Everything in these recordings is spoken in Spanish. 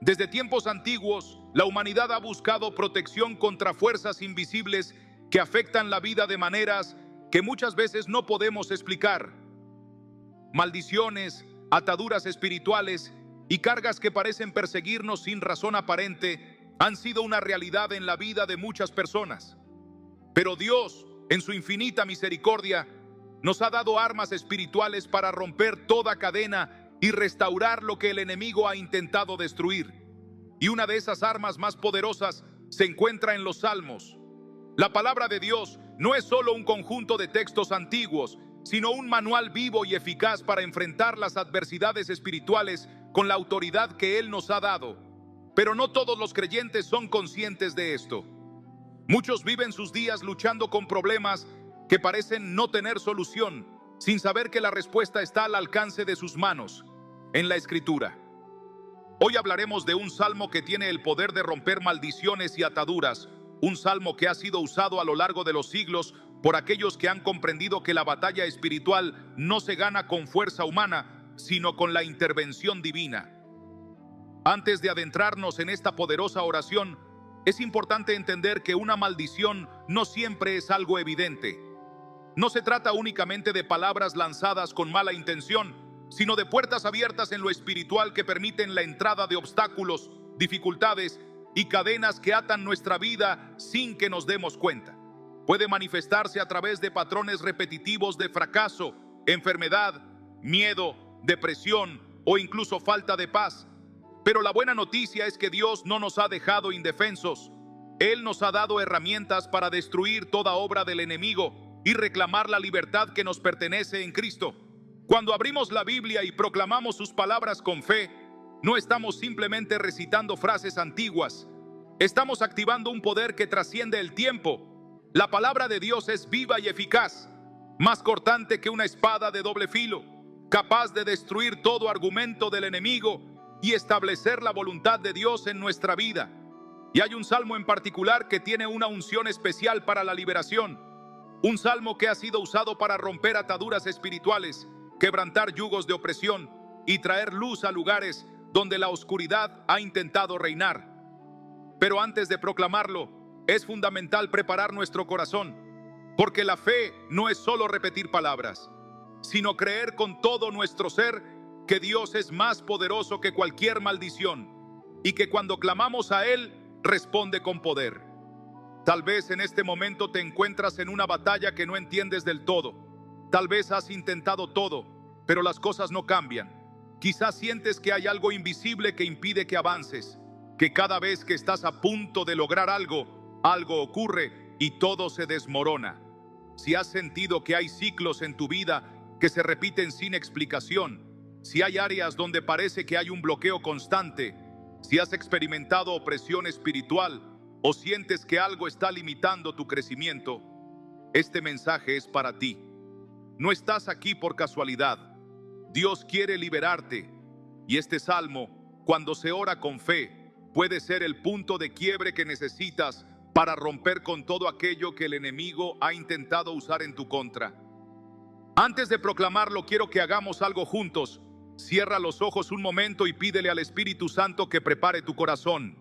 Desde tiempos antiguos, la humanidad ha buscado protección contra fuerzas invisibles que afectan la vida de maneras que muchas veces no podemos explicar. Maldiciones, ataduras espirituales y cargas que parecen perseguirnos sin razón aparente han sido una realidad en la vida de muchas personas. Pero Dios, en su infinita misericordia, nos ha dado armas espirituales para romper toda cadena y restaurar lo que el enemigo ha intentado destruir. Y una de esas armas más poderosas se encuentra en los Salmos. La palabra de Dios no es solo un conjunto de textos antiguos, sino un manual vivo y eficaz para enfrentar las adversidades espirituales con la autoridad que Él nos ha dado. Pero no todos los creyentes son conscientes de esto. Muchos viven sus días luchando con problemas que parecen no tener solución, sin saber que la respuesta está al alcance de sus manos, en la Escritura. Hoy hablaremos de un salmo que tiene el poder de romper maldiciones y ataduras, un salmo que ha sido usado a lo largo de los siglos por aquellos que han comprendido que la batalla espiritual no se gana con fuerza humana, sino con la intervención divina. Antes de adentrarnos en esta poderosa oración, es importante entender que una maldición no siempre es algo evidente. No se trata únicamente de palabras lanzadas con mala intención, sino de puertas abiertas en lo espiritual que permiten la entrada de obstáculos, dificultades y cadenas que atan nuestra vida sin que nos demos cuenta. Puede manifestarse a través de patrones repetitivos de fracaso, enfermedad, miedo, depresión o incluso falta de paz. Pero la buena noticia es que Dios no nos ha dejado indefensos. Él nos ha dado herramientas para destruir toda obra del enemigo y reclamar la libertad que nos pertenece en Cristo. Cuando abrimos la Biblia y proclamamos sus palabras con fe, no estamos simplemente recitando frases antiguas. Estamos activando un poder que trasciende el tiempo. La palabra de Dios es viva y eficaz, más cortante que una espada de doble filo, capaz de destruir todo argumento del enemigo y establecer la voluntad de Dios en nuestra vida. Y hay un salmo en particular que tiene una unción especial para la liberación. Un salmo que ha sido usado para romper ataduras espirituales, quebrantar yugos de opresión y traer luz a lugares donde la oscuridad ha intentado reinar. Pero antes de proclamarlo, es fundamental preparar nuestro corazón, porque la fe no es solo repetir palabras, sino creer con todo nuestro ser que Dios es más poderoso que cualquier maldición y que cuando clamamos a Él, responde con poder. Tal vez en este momento te encuentras en una batalla que no entiendes del todo. Tal vez has intentado todo, pero las cosas no cambian. Quizás sientes que hay algo invisible que impide que avances, que cada vez que estás a punto de lograr algo, algo ocurre y todo se desmorona. Si has sentido que hay ciclos en tu vida que se repiten sin explicación, si hay áreas donde parece que hay un bloqueo constante, si has experimentado opresión espiritual o sientes que algo está limitando tu crecimiento, este mensaje es para ti. No estás aquí por casualidad. Dios quiere liberarte. Y este salmo, cuando se ora con fe, puede ser el punto de quiebre que necesitas para romper con todo aquello que el enemigo ha intentado usar en tu contra. Antes de proclamarlo, quiero que hagamos algo juntos. Cierra los ojos un momento y pídele al Espíritu Santo que prepare tu corazón.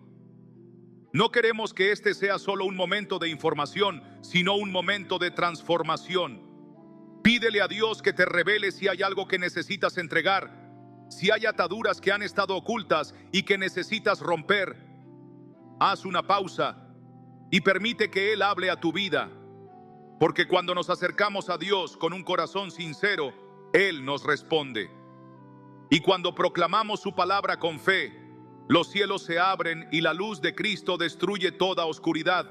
No queremos que este sea solo un momento de información, sino un momento de transformación. Pídele a Dios que te revele si hay algo que necesitas entregar, si hay ataduras que han estado ocultas y que necesitas romper. Haz una pausa y permite que Él hable a tu vida, porque cuando nos acercamos a Dios con un corazón sincero, Él nos responde. Y cuando proclamamos su palabra con fe, los cielos se abren y la luz de Cristo destruye toda oscuridad.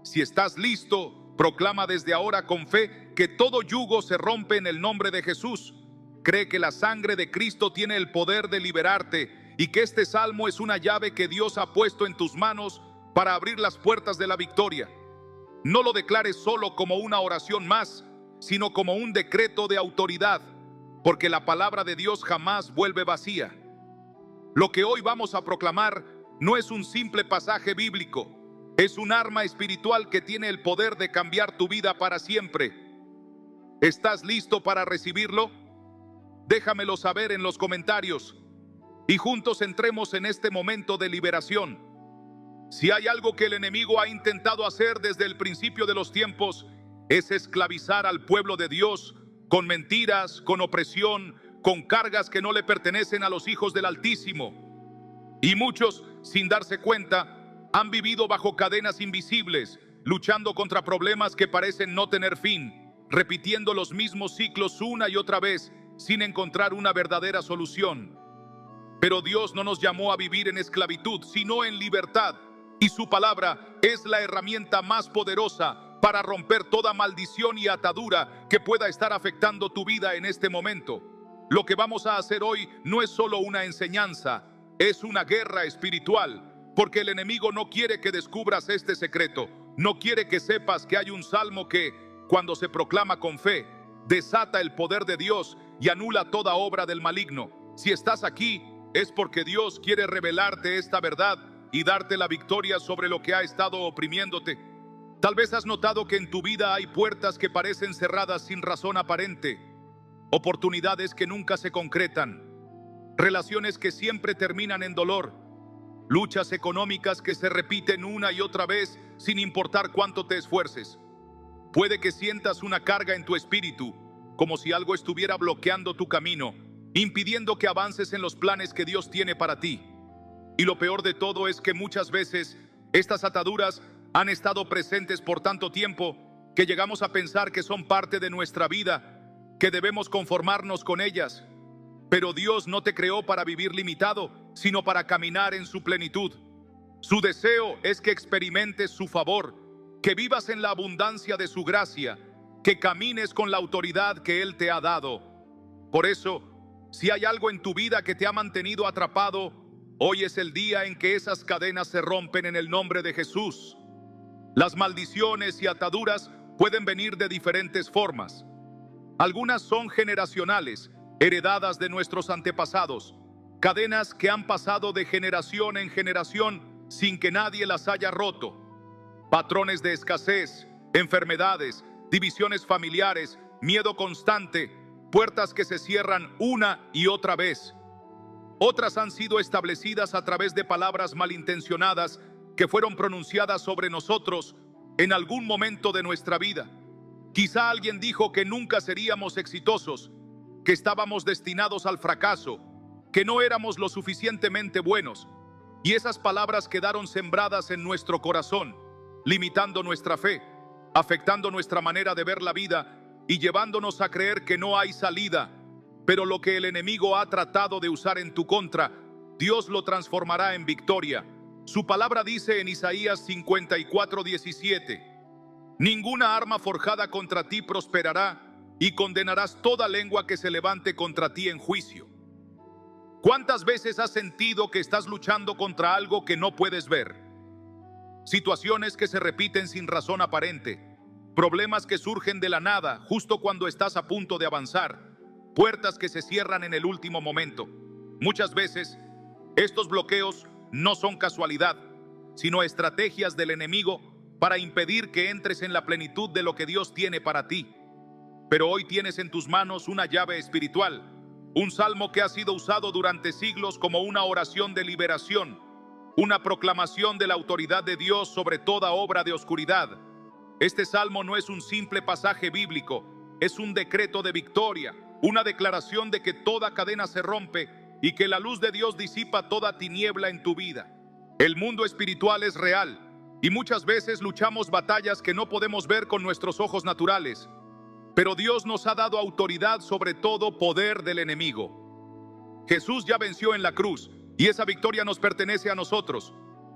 Si estás listo, proclama desde ahora con fe que todo yugo se rompe en el nombre de Jesús. Cree que la sangre de Cristo tiene el poder de liberarte y que este salmo es una llave que Dios ha puesto en tus manos para abrir las puertas de la victoria. No lo declares solo como una oración más, sino como un decreto de autoridad, porque la palabra de Dios jamás vuelve vacía. Lo que hoy vamos a proclamar no es un simple pasaje bíblico, es un arma espiritual que tiene el poder de cambiar tu vida para siempre. ¿Estás listo para recibirlo? Déjamelo saber en los comentarios. y juntos entremos en este momento de liberación. Si hay algo que el enemigo ha intentado hacer desde el principio de los tiempos, es esclavizar al pueblo de Dios con mentiras, con opresión, con cargas que no le pertenecen a los hijos del Altísimo. Y muchos, sin darse cuenta, han vivido bajo cadenas invisibles, luchando contra problemas que parecen no tener fin, repitiendo los mismos ciclos una y otra vez, sin encontrar una verdadera solución. Pero Dios no nos llamó a vivir en esclavitud, sino en libertad. Y su palabra es la herramienta más poderosa para romper toda maldición y atadura que pueda estar afectando tu vida en este momento. Lo que vamos a hacer hoy no es solo una enseñanza, es una guerra espiritual, porque el enemigo no quiere que descubras este secreto. No quiere que sepas que hay un salmo que, cuando se proclama con fe, desata el poder de Dios y anula toda obra del maligno. Si estás aquí, es porque Dios quiere revelarte esta verdad y darte la victoria sobre lo que ha estado oprimiéndote. Tal vez has notado que en tu vida hay puertas que parecen cerradas sin razón aparente, oportunidades que nunca se concretan, relaciones que siempre terminan en dolor, luchas económicas que se repiten una y otra vez sin importar cuánto te esfuerces. Puede que sientas una carga en tu espíritu, como si algo estuviera bloqueando tu camino, impidiendo que avances en los planes que Dios tiene para ti. Y lo peor de todo es que muchas veces estas ataduras han estado presentes por tanto tiempo que llegamos a pensar que son parte de nuestra vida, que debemos conformarnos con ellas. Pero Dios no te creó para vivir limitado, sino para caminar en su plenitud. Su deseo es que experimentes su favor, que vivas en la abundancia de su gracia, que camines con la autoridad que Él te ha dado. Por eso, si hay algo en tu vida que te ha mantenido atrapado, hoy es el día en que esas cadenas se rompen en el nombre de Jesús. Las maldiciones y ataduras pueden venir de diferentes formas. Algunas son generacionales, heredadas de nuestros antepasados, cadenas que han pasado de generación en generación sin que nadie las haya roto. Patrones de escasez, enfermedades, divisiones familiares, miedo constante, puertas que se cierran una y otra vez. Otras han sido establecidas a través de palabras malintencionadas que fueron pronunciadas sobre nosotros en algún momento de nuestra vida. Quizá alguien dijo que nunca seríamos exitosos, que estábamos destinados al fracaso, que no éramos lo suficientemente buenos, y esas palabras quedaron sembradas en nuestro corazón, limitando nuestra fe, afectando nuestra manera de ver la vida y llevándonos a creer que no hay salida. Pero lo que el enemigo ha tratado de usar en tu contra, Dios lo transformará en victoria. Su palabra dice en Isaías 54:17: ninguna arma forjada contra ti prosperará, y condenarás toda lengua que se levante contra ti en juicio. ¿Cuántas veces has sentido que estás luchando contra algo que no puedes ver? Situaciones que se repiten sin razón aparente, problemas que surgen de la nada justo cuando estás a punto de avanzar, puertas que se cierran en el último momento. Muchas veces, estos bloqueos no son casualidad, sino estrategias del enemigo para impedir que entres en la plenitud de lo que Dios tiene para ti. Pero hoy tienes en tus manos una llave espiritual, un salmo que ha sido usado durante siglos como una oración de liberación, una proclamación de la autoridad de Dios sobre toda obra de oscuridad. Este salmo no es un simple pasaje bíblico, es un decreto de victoria, una declaración de que toda cadena se rompe y que la luz de Dios disipa toda tiniebla en tu vida. El mundo espiritual es real y muchas veces luchamos batallas que no podemos ver con nuestros ojos naturales. Pero Dios nos ha dado autoridad sobre todo poder del enemigo. Jesús ya venció en la cruz y esa victoria nos pertenece a nosotros.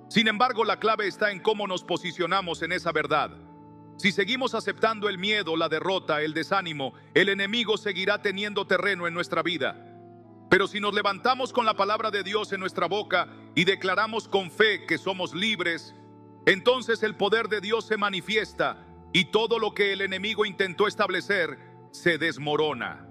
Sin embargo, la clave está en cómo nos posicionamos en esa verdad. Si seguimos aceptando el miedo, la derrota, el desánimo, el enemigo seguirá teniendo terreno en nuestra vida. Pero si nos levantamos con la palabra de Dios en nuestra boca y declaramos con fe que somos libres, entonces el poder de Dios se manifiesta y todo lo que el enemigo intentó establecer se desmorona.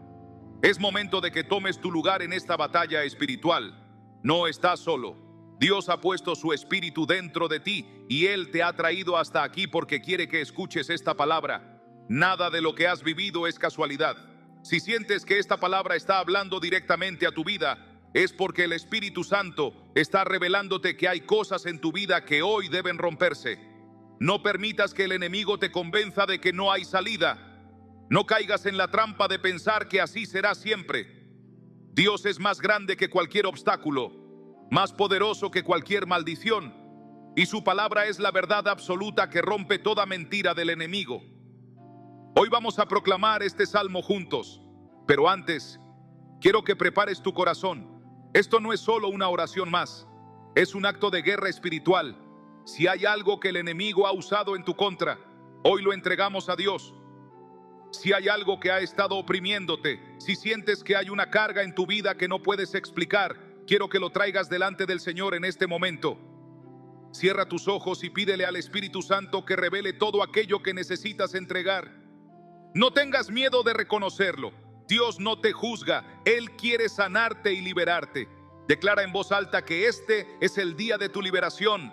Es momento de que tomes tu lugar en esta batalla espiritual. No estás solo. Dios ha puesto su espíritu dentro de ti y Él te ha traído hasta aquí porque quiere que escuches esta palabra. Nada de lo que has vivido es casualidad. Si sientes que esta palabra está hablando directamente a tu vida, es porque el Espíritu Santo está revelándote que hay cosas en tu vida que hoy deben romperse. No permitas que el enemigo te convenza de que no hay salida. No caigas en la trampa de pensar que así será siempre. Dios es más grande que cualquier obstáculo, más poderoso que cualquier maldición, y su palabra es la verdad absoluta que rompe toda mentira del enemigo. Hoy vamos a proclamar este salmo juntos, pero antes, quiero que prepares tu corazón. Esto no es solo una oración más, es un acto de guerra espiritual. Si hay algo que el enemigo ha usado en tu contra, hoy lo entregamos a Dios. Si hay algo que ha estado oprimiéndote, si sientes que hay una carga en tu vida que no puedes explicar, quiero que lo traigas delante del Señor en este momento. Cierra tus ojos y pídele al Espíritu Santo que revele todo aquello que necesitas entregar. No tengas miedo de reconocerlo. Dios no te juzga, Él quiere sanarte y liberarte. Declara en voz alta que este es el día de tu liberación.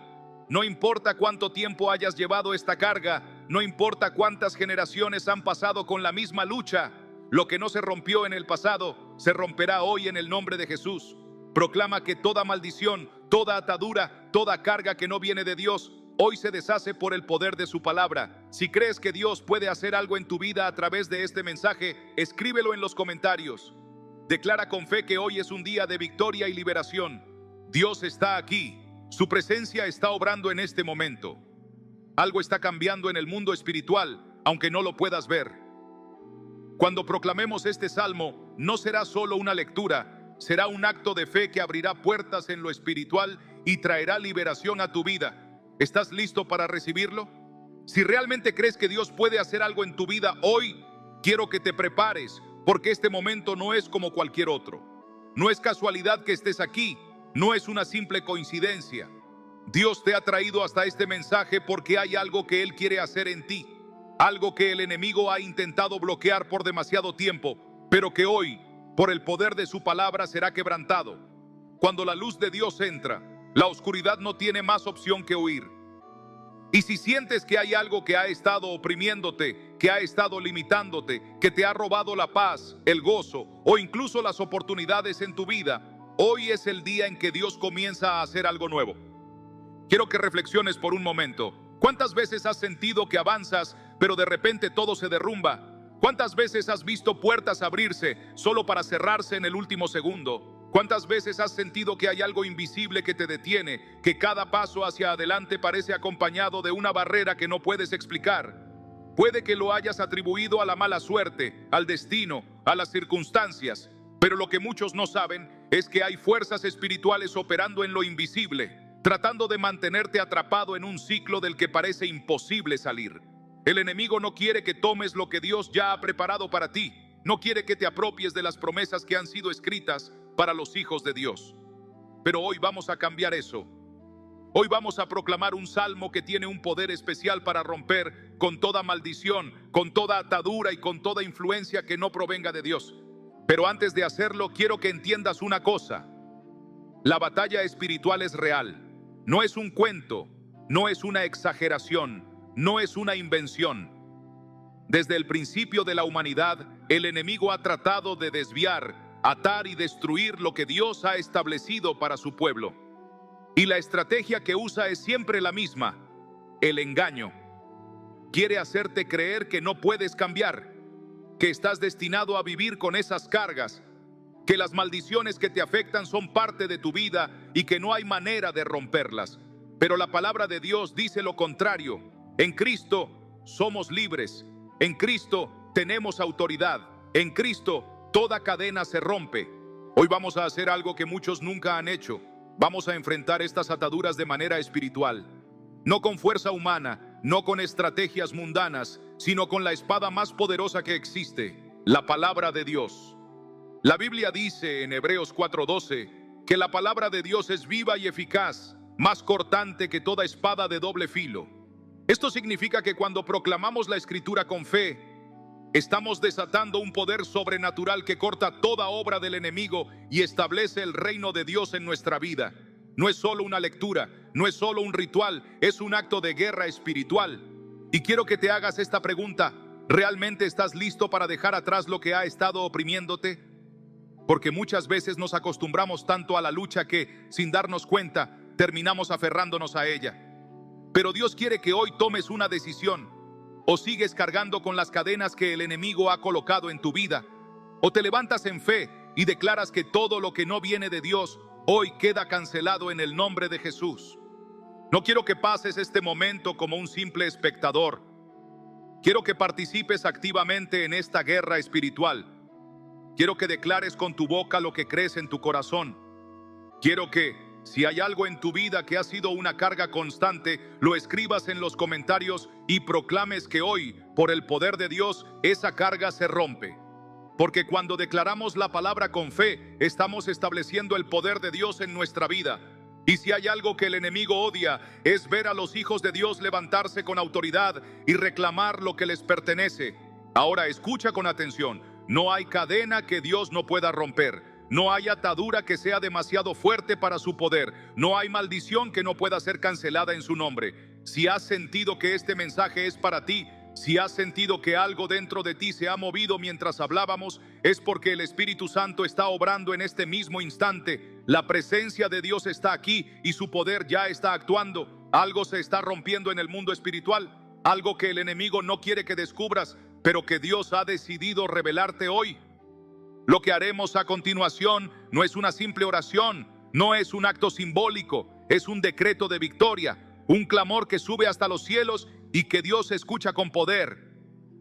No importa cuánto tiempo hayas llevado esta carga, no importa cuántas generaciones han pasado con la misma lucha, lo que no se rompió en el pasado, se romperá hoy en el nombre de Jesús. Proclama que toda maldición, toda atadura, toda carga que no viene de Dios, hoy se deshace por el poder de su palabra. Si crees que Dios puede hacer algo en tu vida a través de este mensaje, escríbelo en los comentarios. Declara con fe que hoy es un día de victoria y liberación. Dios está aquí. Su presencia está obrando en este momento. Algo está cambiando en el mundo espiritual, aunque no lo puedas ver. Cuando proclamemos este salmo, no será solo una lectura, será un acto de fe que abrirá puertas en lo espiritual y traerá liberación a tu vida. ¿Estás listo para recibirlo? Si realmente crees que Dios puede hacer algo en tu vida hoy, quiero que te prepares, porque este momento no es como cualquier otro. No es casualidad que estés aquí, no es una simple coincidencia. Dios te ha traído hasta este mensaje porque hay algo que Él quiere hacer en ti, algo que el enemigo ha intentado bloquear por demasiado tiempo, pero que hoy, por el poder de su palabra, será quebrantado. Cuando la luz de Dios entra, la oscuridad no tiene más opción que huir. Y si sientes que hay algo que ha estado oprimiéndote, que ha estado limitándote, que te ha robado la paz, el gozo o incluso las oportunidades en tu vida, hoy es el día en que Dios comienza a hacer algo nuevo. Quiero que reflexiones por un momento. ¿Cuántas veces has sentido que avanzas, pero de repente todo se derrumba? ¿Cuántas veces has visto puertas abrirse solo para cerrarse en el último segundo? ¿Cuántas veces has sentido que hay algo invisible que te detiene, que cada paso hacia adelante parece acompañado de una barrera que no puedes explicar? Puede que lo hayas atribuido a la mala suerte, al destino, a las circunstancias, pero lo que muchos no saben es que hay fuerzas espirituales operando en lo invisible, tratando de mantenerte atrapado en un ciclo del que parece imposible salir. El enemigo no quiere que tomes lo que Dios ya ha preparado para ti, no quiere que te apropies de las promesas que han sido escritas para los hijos de Dios. Pero hoy vamos a cambiar eso. Hoy vamos a proclamar un salmo que tiene un poder especial para romper con toda maldición, con toda atadura y con toda influencia que no provenga de Dios. Pero antes de hacerlo, quiero que entiendas una cosa. La batalla espiritual es real. No es un cuento, no es una exageración, no es una invención. Desde el principio de la humanidad, el enemigo ha tratado de desviar, atar y destruir lo que Dios ha establecido para su pueblo. Y la estrategia que usa es siempre la misma: el engaño. Quiere hacerte creer que no puedes cambiar, que estás destinado a vivir con esas cargas, que las maldiciones que te afectan son parte de tu vida y que no hay manera de romperlas. Pero la palabra de Dios dice lo contrario. En Cristo somos libres, en Cristo tenemos autoridad, en Cristo toda cadena se rompe. Hoy vamos a hacer algo que muchos nunca han hecho. Vamos a enfrentar estas ataduras de manera espiritual. No con fuerza humana, no con estrategias mundanas, sino con la espada más poderosa que existe, la palabra de Dios. La Biblia dice en Hebreos 4:12 que la palabra de Dios es viva y eficaz, más cortante que toda espada de doble filo. Esto significa que cuando proclamamos la Escritura con fe, estamos desatando un poder sobrenatural que corta toda obra del enemigo y establece el reino de Dios en nuestra vida. No es solo una lectura, no es solo un ritual, es un acto de guerra espiritual. Y quiero que te hagas esta pregunta: ¿realmente estás listo para dejar atrás lo que ha estado oprimiéndote? porque muchas veces nos acostumbramos tanto a la lucha que, sin darnos cuenta, terminamos aferrándonos a ella. Pero Dios quiere que hoy tomes una decisión. O sigues cargando con las cadenas que el enemigo ha colocado en tu vida, o te levantas en fe y declaras que todo lo que no viene de Dios hoy queda cancelado en el nombre de Jesús. No quiero que pases este momento como un simple espectador. Quiero que participes activamente en esta guerra espiritual. Quiero que declares con tu boca lo que crees en tu corazón. Quiero que, si hay algo en tu vida que ha sido una carga constante, lo escribas en los comentarios y proclames que hoy, por el poder de Dios, esa carga se rompe. Porque cuando declaramos la palabra con fe, estamos estableciendo el poder de Dios en nuestra vida. Y si hay algo que el enemigo odia, es ver a los hijos de Dios levantarse con autoridad y reclamar lo que les pertenece. Ahora escucha con atención. No hay cadena que Dios no pueda romper. No hay atadura que sea demasiado fuerte para su poder. No hay maldición que no pueda ser cancelada en su nombre. Si has sentido que este mensaje es para ti, si has sentido que algo dentro de ti se ha movido mientras hablábamos, es porque el Espíritu Santo está obrando en este mismo instante. La presencia de Dios está aquí y su poder ya está actuando. Algo se está rompiendo en el mundo espiritual, algo que el enemigo no quiere que descubras, pero que Dios ha decidido revelarte hoy. Lo que haremos a continuación no es una simple oración, no es un acto simbólico, es un decreto de victoria, un clamor que sube hasta los cielos y que Dios escucha con poder.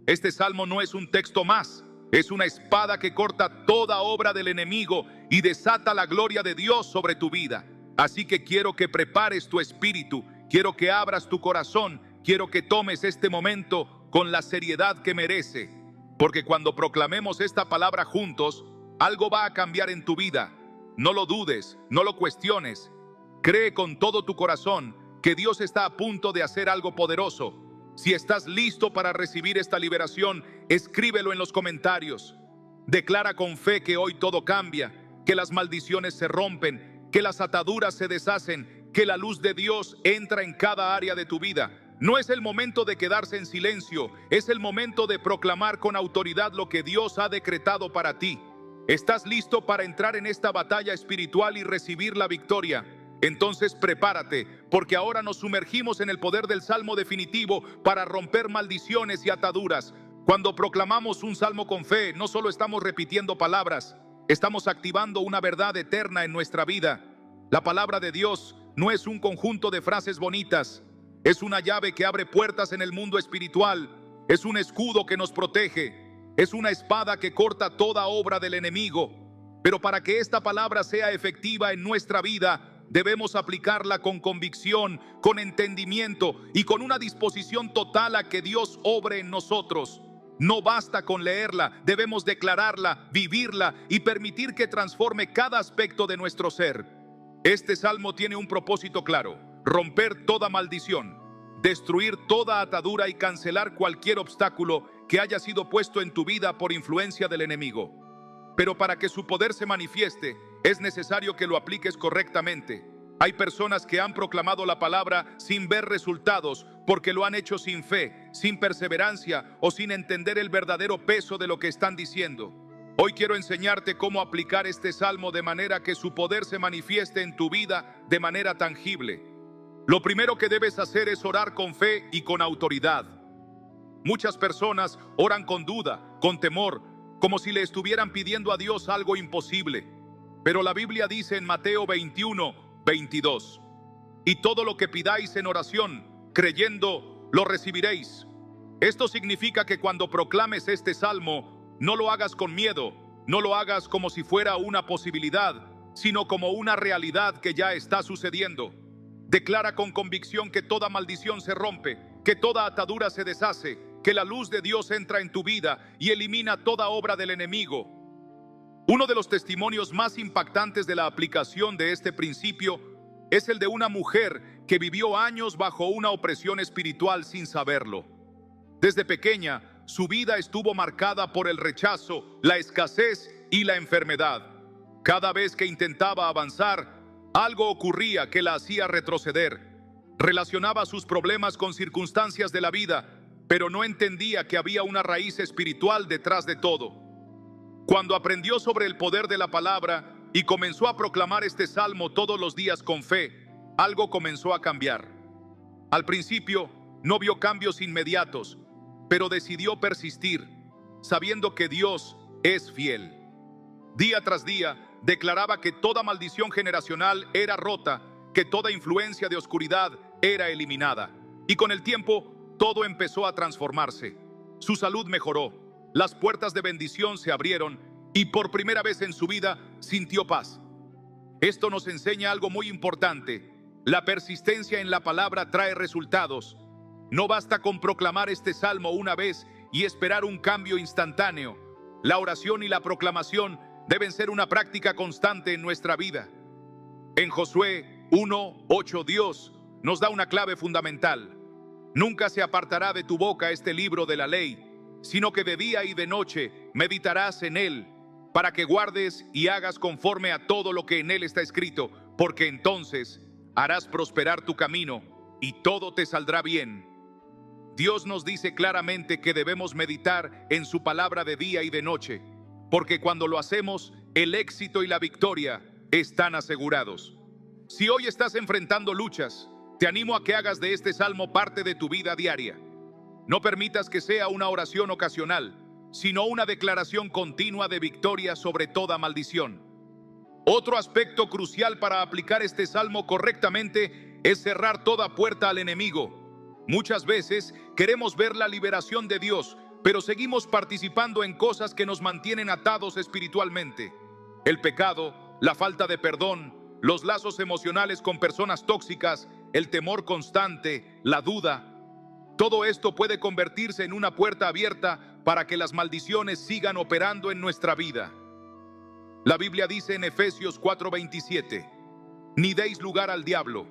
Este salmo no es un texto más, es una espada que corta toda obra del enemigo y desata la gloria de Dios sobre tu vida. Así que quiero que prepares tu espíritu, quiero que abras tu corazón, quiero que tomes este momento con la seriedad que merece. Porque cuando proclamemos esta palabra juntos, algo va a cambiar en tu vida. No lo dudes, no lo cuestiones. Cree con todo tu corazón que Dios está a punto de hacer algo poderoso. Si estás listo para recibir esta liberación, escríbelo en los comentarios. Declara con fe que hoy todo cambia, que las maldiciones se rompen, que las ataduras se deshacen, que la luz de Dios entra en cada área de tu vida. No es el momento de quedarse en silencio, es el momento de proclamar con autoridad lo que Dios ha decretado para ti. ¿Estás listo para entrar en esta batalla espiritual y recibir la victoria? Entonces prepárate, porque ahora nos sumergimos en el poder del salmo definitivo para romper maldiciones y ataduras. Cuando proclamamos un salmo con fe, no solo estamos repitiendo palabras, estamos activando una verdad eterna en nuestra vida. La palabra de Dios no es un conjunto de frases bonitas. Es una llave que abre puertas en el mundo espiritual. Es un escudo que nos protege. Es una espada que corta toda obra del enemigo. Pero para que esta palabra sea efectiva en nuestra vida, debemos aplicarla con convicción, con entendimiento y con una disposición total a que Dios obre en nosotros. No basta con leerla, debemos declararla, vivirla y permitir que transforme cada aspecto de nuestro ser. Este salmo tiene un propósito claro: romper toda maldición, destruir toda atadura y cancelar cualquier obstáculo que haya sido puesto en tu vida por influencia del enemigo. Pero para que su poder se manifieste, es necesario que lo apliques correctamente. Hay personas que han proclamado la palabra sin ver resultados porque lo han hecho sin fe, sin perseverancia o sin entender el verdadero peso de lo que están diciendo. Hoy quiero enseñarte cómo aplicar este salmo de manera que su poder se manifieste en tu vida de manera tangible. Lo primero que debes hacer es orar con fe y con autoridad. Muchas personas oran con duda, con temor, como si le estuvieran pidiendo a Dios algo imposible. Pero la Biblia dice en Mateo 21:22: y todo lo que pidáis en oración, creyendo, lo recibiréis. Esto significa que cuando proclames este salmo, no lo hagas con miedo, no lo hagas como si fuera una posibilidad, sino como una realidad que ya está sucediendo. Declara con convicción que toda maldición se rompe, que toda atadura se deshace, que la luz de Dios entra en tu vida y elimina toda obra del enemigo. Uno de los testimonios más impactantes de la aplicación de este principio es el de una mujer que vivió años bajo una opresión espiritual sin saberlo. Desde pequeña, su vida estuvo marcada por el rechazo, la escasez y la enfermedad. Cada vez que intentaba avanzar, algo ocurría que la hacía retroceder. Relacionaba sus problemas con circunstancias de la vida, pero no entendía que había una raíz espiritual detrás de todo. Cuando aprendió sobre el poder de la palabra y comenzó a proclamar este salmo todos los días con fe, algo comenzó a cambiar. Al principio no vio cambios inmediatos, pero decidió persistir, sabiendo que Dios es fiel. Día tras día declaraba que toda maldición generacional era rota, que toda influencia de oscuridad era eliminada. Y con el tiempo todo empezó a transformarse. Su salud mejoró, las puertas de bendición se abrieron y por primera vez en su vida sintió paz. Esto nos enseña algo muy importante. La persistencia en la palabra trae resultados. No basta con proclamar este salmo una vez y esperar un cambio instantáneo. La oración y la proclamación deben ser una práctica constante en nuestra vida. En Josué 1:8 Dios nos da una clave fundamental. Nunca se apartará de tu boca este libro de la ley, sino que de día y de noche meditarás en él, para que guardes y hagas conforme a todo lo que en él está escrito, porque entonces harás prosperar tu camino y todo te saldrá bien. Dios nos dice claramente que debemos meditar en su palabra de día y de noche, porque cuando lo hacemos, el éxito y la victoria están asegurados. Si hoy estás enfrentando luchas, te animo a que hagas de este salmo parte de tu vida diaria. No permitas que sea una oración ocasional, sino una declaración continua de victoria sobre toda maldición. Otro aspecto crucial para aplicar este salmo correctamente es cerrar toda puerta al enemigo. Muchas veces queremos ver la liberación de Dios, pero seguimos participando en cosas que nos mantienen atados espiritualmente. El pecado, la falta de perdón, los lazos emocionales con personas tóxicas, el temor constante, la duda. Todo esto puede convertirse en una puerta abierta para que las maldiciones sigan operando en nuestra vida. La Biblia dice en Efesios 4:27, ni deis lugar al diablo.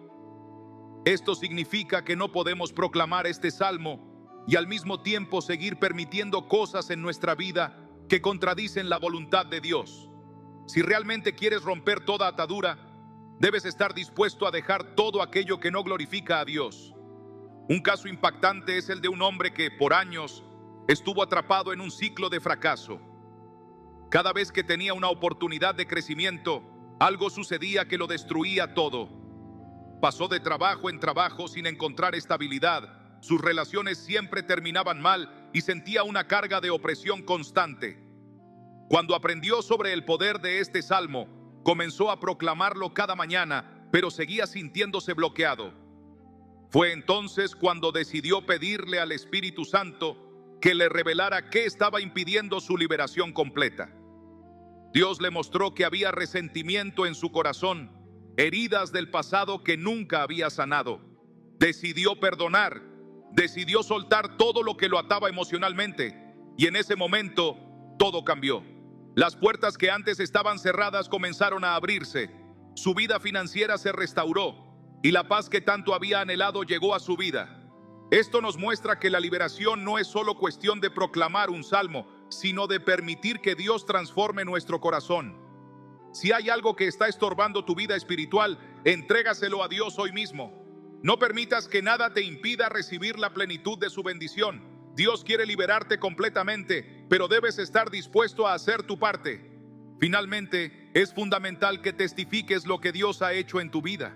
Esto significa que no podemos proclamar este salmo y al mismo tiempo seguir permitiendo cosas en nuestra vida que contradicen la voluntad de Dios. Si realmente quieres romper toda atadura, debes estar dispuesto a dejar todo aquello que no glorifica a Dios. Un caso impactante es el de un hombre que por años estuvo atrapado en un ciclo de fracaso. Cada vez que tenía una oportunidad de crecimiento, algo sucedía que lo destruía todo. Pasó de trabajo en trabajo sin encontrar estabilidad. Sus relaciones siempre terminaban mal y sentía una carga de opresión constante. Cuando aprendió sobre el poder de este salmo, comenzó a proclamarlo cada mañana, pero seguía sintiéndose bloqueado. Fue entonces cuando decidió pedirle al Espíritu Santo que le revelara qué estaba impidiendo su liberación completa. Dios le mostró que había resentimiento en su corazón, heridas del pasado que nunca había sanado. Decidió perdonar, decidió soltar todo lo que lo ataba emocionalmente, y en ese momento todo cambió. Las puertas que antes estaban cerradas comenzaron a abrirse, su vida financiera se restauró, y la paz que tanto había anhelado llegó a su vida. Esto nos muestra que la liberación no es solo cuestión de proclamar un salmo, sino de permitir que Dios transforme nuestro corazón. Si hay algo que está estorbando tu vida espiritual, entrégaselo a Dios hoy mismo. No permitas que nada te impida recibir la plenitud de su bendición. Dios quiere liberarte completamente, pero debes estar dispuesto a hacer tu parte. Finalmente, es fundamental que testifiques lo que Dios ha hecho en tu vida.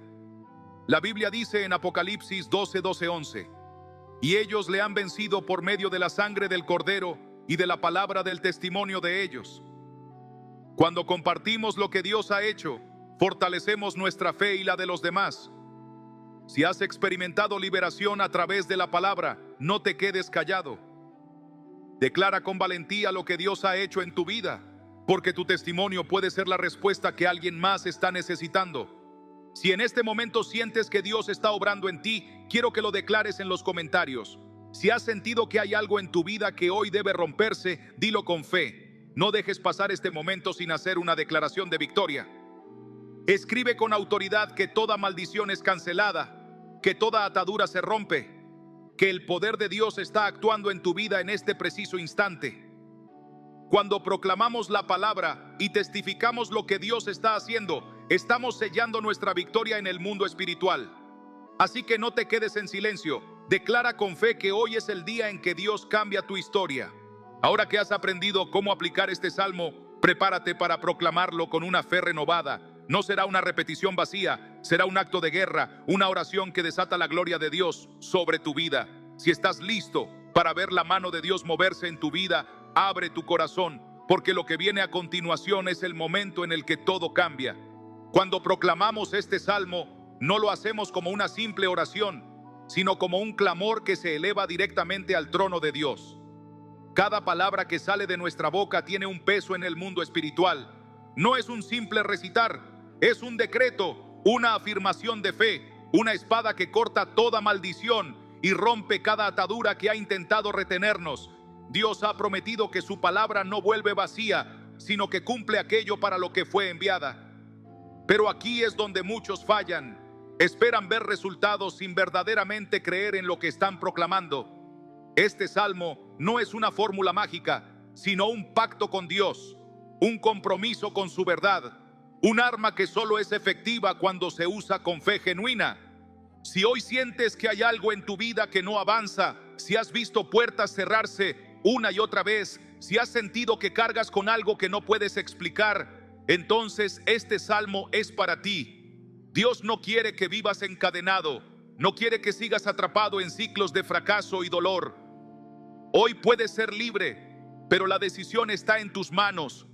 La Biblia dice en Apocalipsis 12:11, y ellos le han vencido por medio de la sangre del Cordero y de la palabra del testimonio de ellos. Cuando compartimos lo que Dios ha hecho, fortalecemos nuestra fe y la de los demás. Si has experimentado liberación a través de la palabra, no te quedes callado. Declara con valentía lo que Dios ha hecho en tu vida, porque tu testimonio puede ser la respuesta que alguien más está necesitando. Si en este momento sientes que Dios está obrando en ti, quiero que lo declares en los comentarios. Si has sentido que hay algo en tu vida que hoy debe romperse, dilo con fe. No dejes pasar este momento sin hacer una declaración de victoria. Escribe con autoridad que toda maldición es cancelada, que toda atadura se rompe, que el poder de Dios está actuando en tu vida en este preciso instante. Cuando proclamamos la palabra y testificamos lo que Dios está haciendo, estamos sellando nuestra victoria en el mundo espiritual. Así que no te quedes en silencio. Declara con fe que hoy es el día en que Dios cambia tu historia. Ahora que has aprendido cómo aplicar este salmo, Prepárate para proclamarlo con una fe renovada. No será una repetición vacía, será un acto de guerra, una oración que desata la gloria de Dios sobre tu vida. Si estás listo para ver la mano de Dios moverse en tu vida, abre tu corazón, porque lo que viene a continuación es el momento en el que todo cambia. Cuando proclamamos este salmo, no lo hacemos como una simple oración, sino como un clamor que se eleva directamente al trono de Dios. Cada palabra que sale de nuestra boca tiene un peso en el mundo espiritual. No es un simple recitar, es un decreto, una afirmación de fe, una espada que corta toda maldición y rompe cada atadura que ha intentado retenernos. Dios ha prometido que su palabra no vuelve vacía, sino que cumple aquello para lo que fue enviada. Pero aquí es donde muchos fallan. Esperan ver resultados sin verdaderamente creer en lo que están proclamando. Este salmo no es una fórmula mágica, sino un pacto con Dios, un compromiso con su verdad, un arma que solo es efectiva cuando se usa con fe genuina. Si hoy sientes que hay algo en tu vida que no avanza, si has visto puertas cerrarse una y otra vez, si has sentido que cargas con algo que no puedes explicar, entonces este salmo es para ti. Dios no quiere que vivas encadenado, no quiere que sigas atrapado en ciclos de fracaso y dolor. Hoy puedes ser libre, pero la decisión está en tus manos.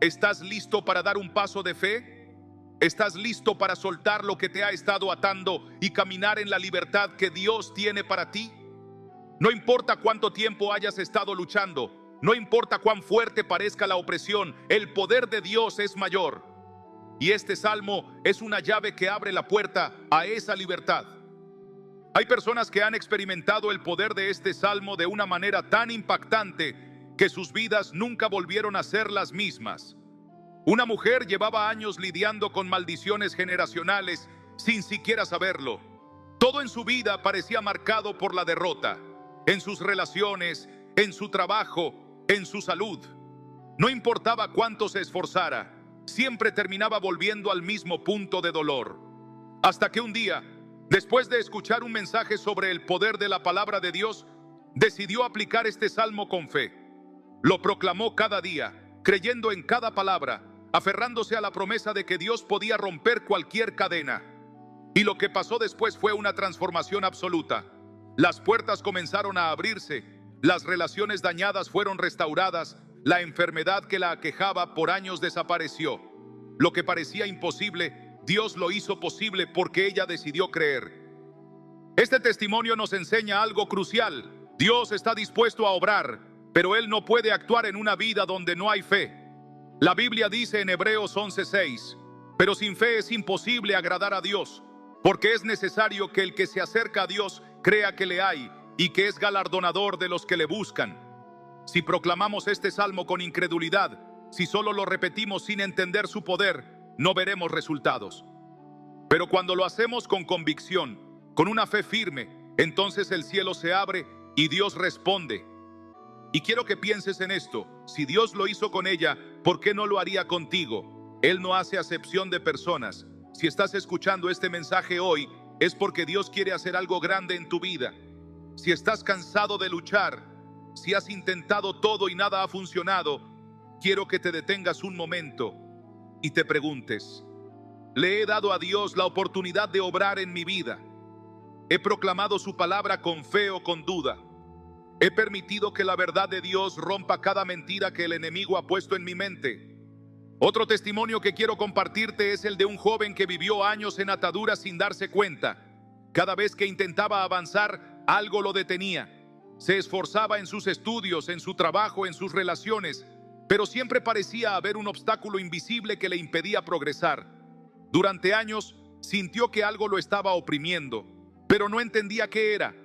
¿Estás listo para dar un paso de fe? ¿Estás listo para soltar lo que te ha estado atando y caminar en la libertad que Dios tiene para ti? No importa cuánto tiempo hayas estado luchando, no importa cuán fuerte parezca la opresión, el poder de Dios es mayor. Y este salmo es una llave que abre la puerta a esa libertad. Hay personas que han experimentado el poder de este salmo de una manera tan impactante que sus vidas nunca volvieron a ser las mismas. Una mujer llevaba años lidiando con maldiciones generacionales sin siquiera saberlo. Todo en su vida parecía marcado por la derrota, en sus relaciones, en su trabajo, en su salud. No importaba cuánto se esforzara, siempre terminaba volviendo al mismo punto de dolor. Hasta que un día, después de escuchar un mensaje sobre el poder de la palabra de Dios, decidió aplicar este salmo con fe. Lo proclamó cada día, creyendo en cada palabra, aferrándose a la promesa de que Dios podía romper cualquier cadena. Y lo que pasó después fue una transformación absoluta. Las puertas comenzaron a abrirse, las relaciones dañadas fueron restauradas, la enfermedad que la aquejaba por años desapareció. Lo que parecía imposible, Dios lo hizo posible porque ella decidió creer. Este testimonio nos enseña algo crucial. Dios está dispuesto a obrar, pero Él no puede actuar en una vida donde no hay fe. La Biblia dice en Hebreos 11:6, pero sin fe es imposible agradar a Dios, porque es necesario que el que se acerca a Dios crea que le hay y que es galardonador de los que le buscan. Si proclamamos este salmo con incredulidad, si solo lo repetimos sin entender su poder, no veremos resultados. Pero cuando lo hacemos con convicción, con una fe firme, entonces el cielo se abre y Dios responde. Y quiero que pienses en esto: si Dios lo hizo con ella, ¿por qué no lo haría contigo? Él no hace acepción de personas. Si estás escuchando este mensaje hoy, es porque Dios quiere hacer algo grande en tu vida. Si estás cansado de luchar, si has intentado todo y nada ha funcionado, quiero que te detengas un momento y te preguntes: ¿le he dado a Dios la oportunidad de obrar en mi vida? ¿He proclamado su palabra con fe o con duda? ¿He permitido que la verdad de Dios rompa cada mentira que el enemigo ha puesto en mi mente? Otro testimonio que quiero compartirte es el de un joven que vivió años en ataduras sin darse cuenta. Cada vez que intentaba avanzar, algo lo detenía. Se esforzaba en sus estudios, en su trabajo, en sus relaciones, pero siempre parecía haber un obstáculo invisible que le impedía progresar. Durante años sintió que algo lo estaba oprimiendo, pero no entendía qué era.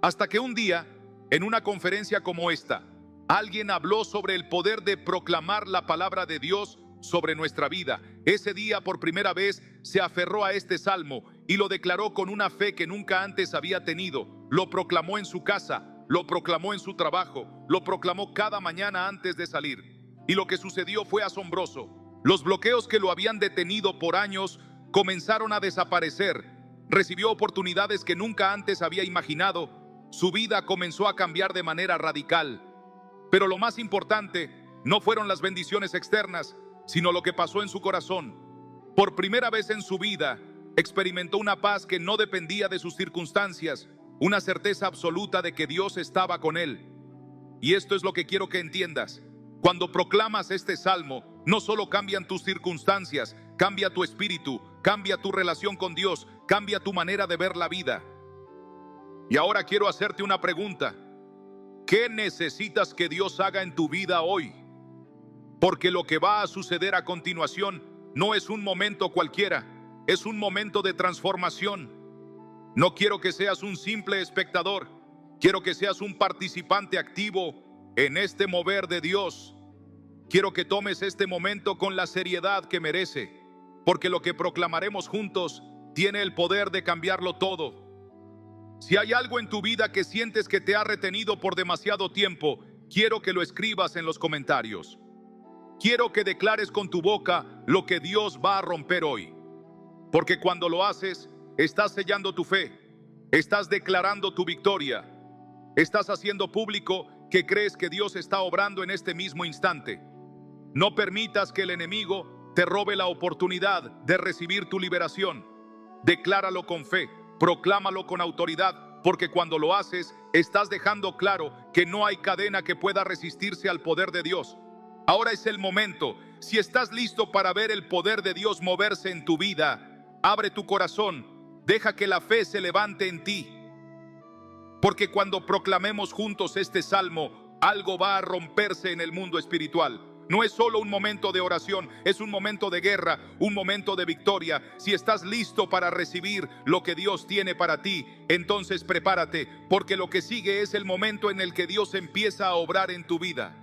Hasta que un día, en una conferencia como esta, alguien habló sobre el poder de proclamar la palabra de Dios sobre nuestra vida. Ese día, por primera vez, se aferró a este salmo y lo declaró con una fe que nunca antes había tenido. Lo proclamó en su casa, lo proclamó en su trabajo, lo proclamó cada mañana antes de salir. Y lo que sucedió fue asombroso. Los bloqueos que lo habían detenido por años comenzaron a desaparecer. Recibió oportunidades que nunca antes había imaginado. Su vida comenzó a cambiar de manera radical. Pero lo más importante no fueron las bendiciones externas, sino lo que pasó en su corazón. Por primera vez en su vida, experimentó una paz que no dependía de sus circunstancias, una certeza absoluta de que Dios estaba con él. Y esto es lo que quiero que entiendas. Cuando proclamas este salmo, no solo cambian tus circunstancias, cambia tu espíritu, cambia tu relación con Dios, cambia tu manera de ver la vida. Y ahora quiero hacerte una pregunta. ¿Qué necesitas que Dios haga en tu vida hoy? Porque lo que va a suceder a continuación no es un momento cualquiera, es un momento de transformación. No quiero que seas un simple espectador, quiero que seas un participante activo en este mover de Dios. Quiero que tomes este momento con la seriedad que merece, porque lo que proclamaremos juntos tiene el poder de cambiarlo todo. Si hay algo en tu vida que sientes que te ha retenido por demasiado tiempo, quiero que lo escribas en los comentarios. Quiero que declares con tu boca lo que Dios va a romper hoy. Porque cuando lo haces, estás sellando tu fe, estás declarando tu victoria, estás haciendo público que crees que Dios está obrando en este mismo instante. No permitas que el enemigo te robe la oportunidad de recibir tu liberación. Decláralo con fe, proclámalo con autoridad, porque cuando lo haces, estás dejando claro que no hay cadena que pueda resistirse al poder de Dios. Ahora es el momento. Si estás listo para ver el poder de Dios moverse en tu vida, abre tu corazón, deja que la fe se levante en ti. Porque cuando proclamemos juntos este salmo, algo va a romperse en el mundo espiritual. No es solo un momento de oración, es un momento de guerra, un momento de victoria. Si estás listo para recibir lo que Dios tiene para ti, entonces prepárate, porque lo que sigue es el momento en el que Dios empieza a obrar en tu vida.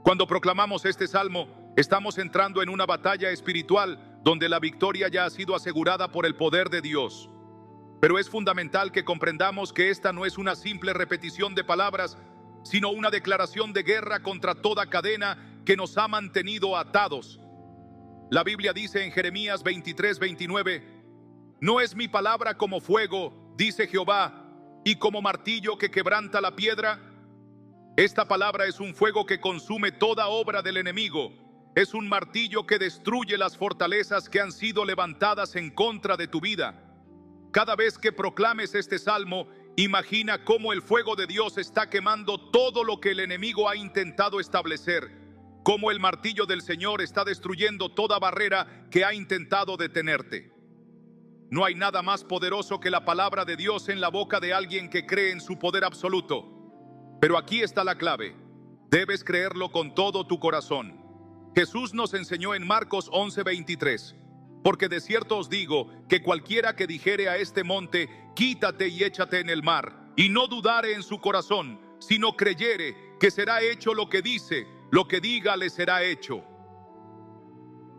Cuando proclamamos este salmo, estamos entrando en una batalla espiritual donde la victoria ya ha sido asegurada por el poder de Dios. Pero es fundamental que comprendamos que esta no es una simple repetición de palabras, sino una declaración de guerra contra toda cadena que nos ha mantenido atados. La Biblia dice en Jeremías 23:29, «No es mi palabra como fuego, dice Jehová, y como martillo que quebranta la piedra». Esta palabra es un fuego que consume toda obra del enemigo. Es un martillo que destruye las fortalezas que han sido levantadas en contra de tu vida. Cada vez que proclames este salmo, imagina cómo el fuego de Dios está quemando todo lo que el enemigo ha intentado establecer, cómo el martillo del Señor está destruyendo toda barrera que ha intentado detenerte. No hay nada más poderoso que la palabra de Dios en la boca de alguien que cree en su poder absoluto. Pero aquí está la clave. Debes creerlo con todo tu corazón. Jesús nos enseñó en Marcos 11:23, «Porque de cierto os digo que cualquiera que dijere a este monte, quítate y échate en el mar, y no dudare en su corazón, sino creyere que será hecho lo que dice, lo que diga le será hecho».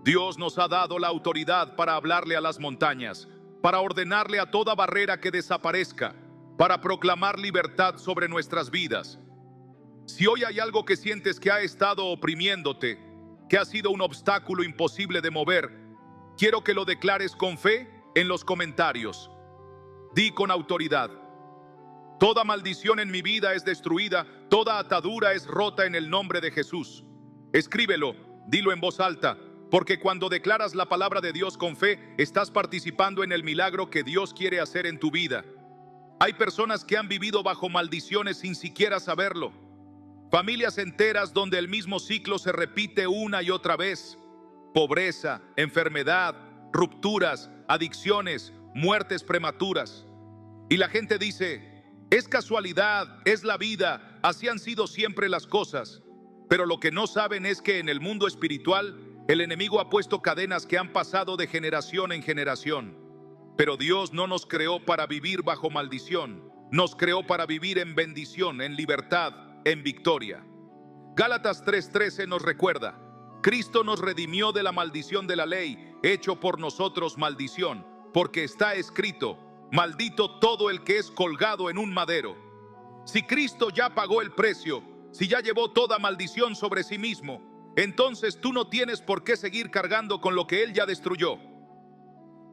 Dios nos ha dado la autoridad para hablarle a las montañas, para ordenarle a toda barrera que desaparezca, para proclamar libertad sobre nuestras vidas. Si hoy hay algo que sientes que ha estado oprimiéndote, que ha sido un obstáculo imposible de mover, quiero que lo declares con fe en los comentarios. Di con autoridad: toda maldición en mi vida es destruida, toda atadura es rota en el nombre de Jesús. Escríbelo, dilo en voz alta, porque cuando declaras la palabra de Dios con fe, estás participando en el milagro que Dios quiere hacer en tu vida. Hay personas que han vivido bajo maldiciones sin siquiera saberlo. Familias enteras donde el mismo ciclo se repite una y otra vez. Pobreza, enfermedad, rupturas, adicciones, muertes prematuras. Y la gente dice, es casualidad, es la vida, así han sido siempre las cosas. Pero lo que no saben es que en el mundo espiritual, el enemigo ha puesto cadenas que han pasado de generación en generación. Pero Dios no nos creó para vivir bajo maldición. Nos creó para vivir en bendición, en libertad, en victoria. Gálatas 3:13 nos recuerda: Cristo nos redimió de la maldición de la ley, hecho por nosotros maldición, porque está escrito: maldito todo el que es colgado en un madero. Si Cristo ya pagó el precio, si ya llevó toda maldición sobre sí mismo, entonces tú no tienes por qué seguir cargando con lo que Él ya destruyó.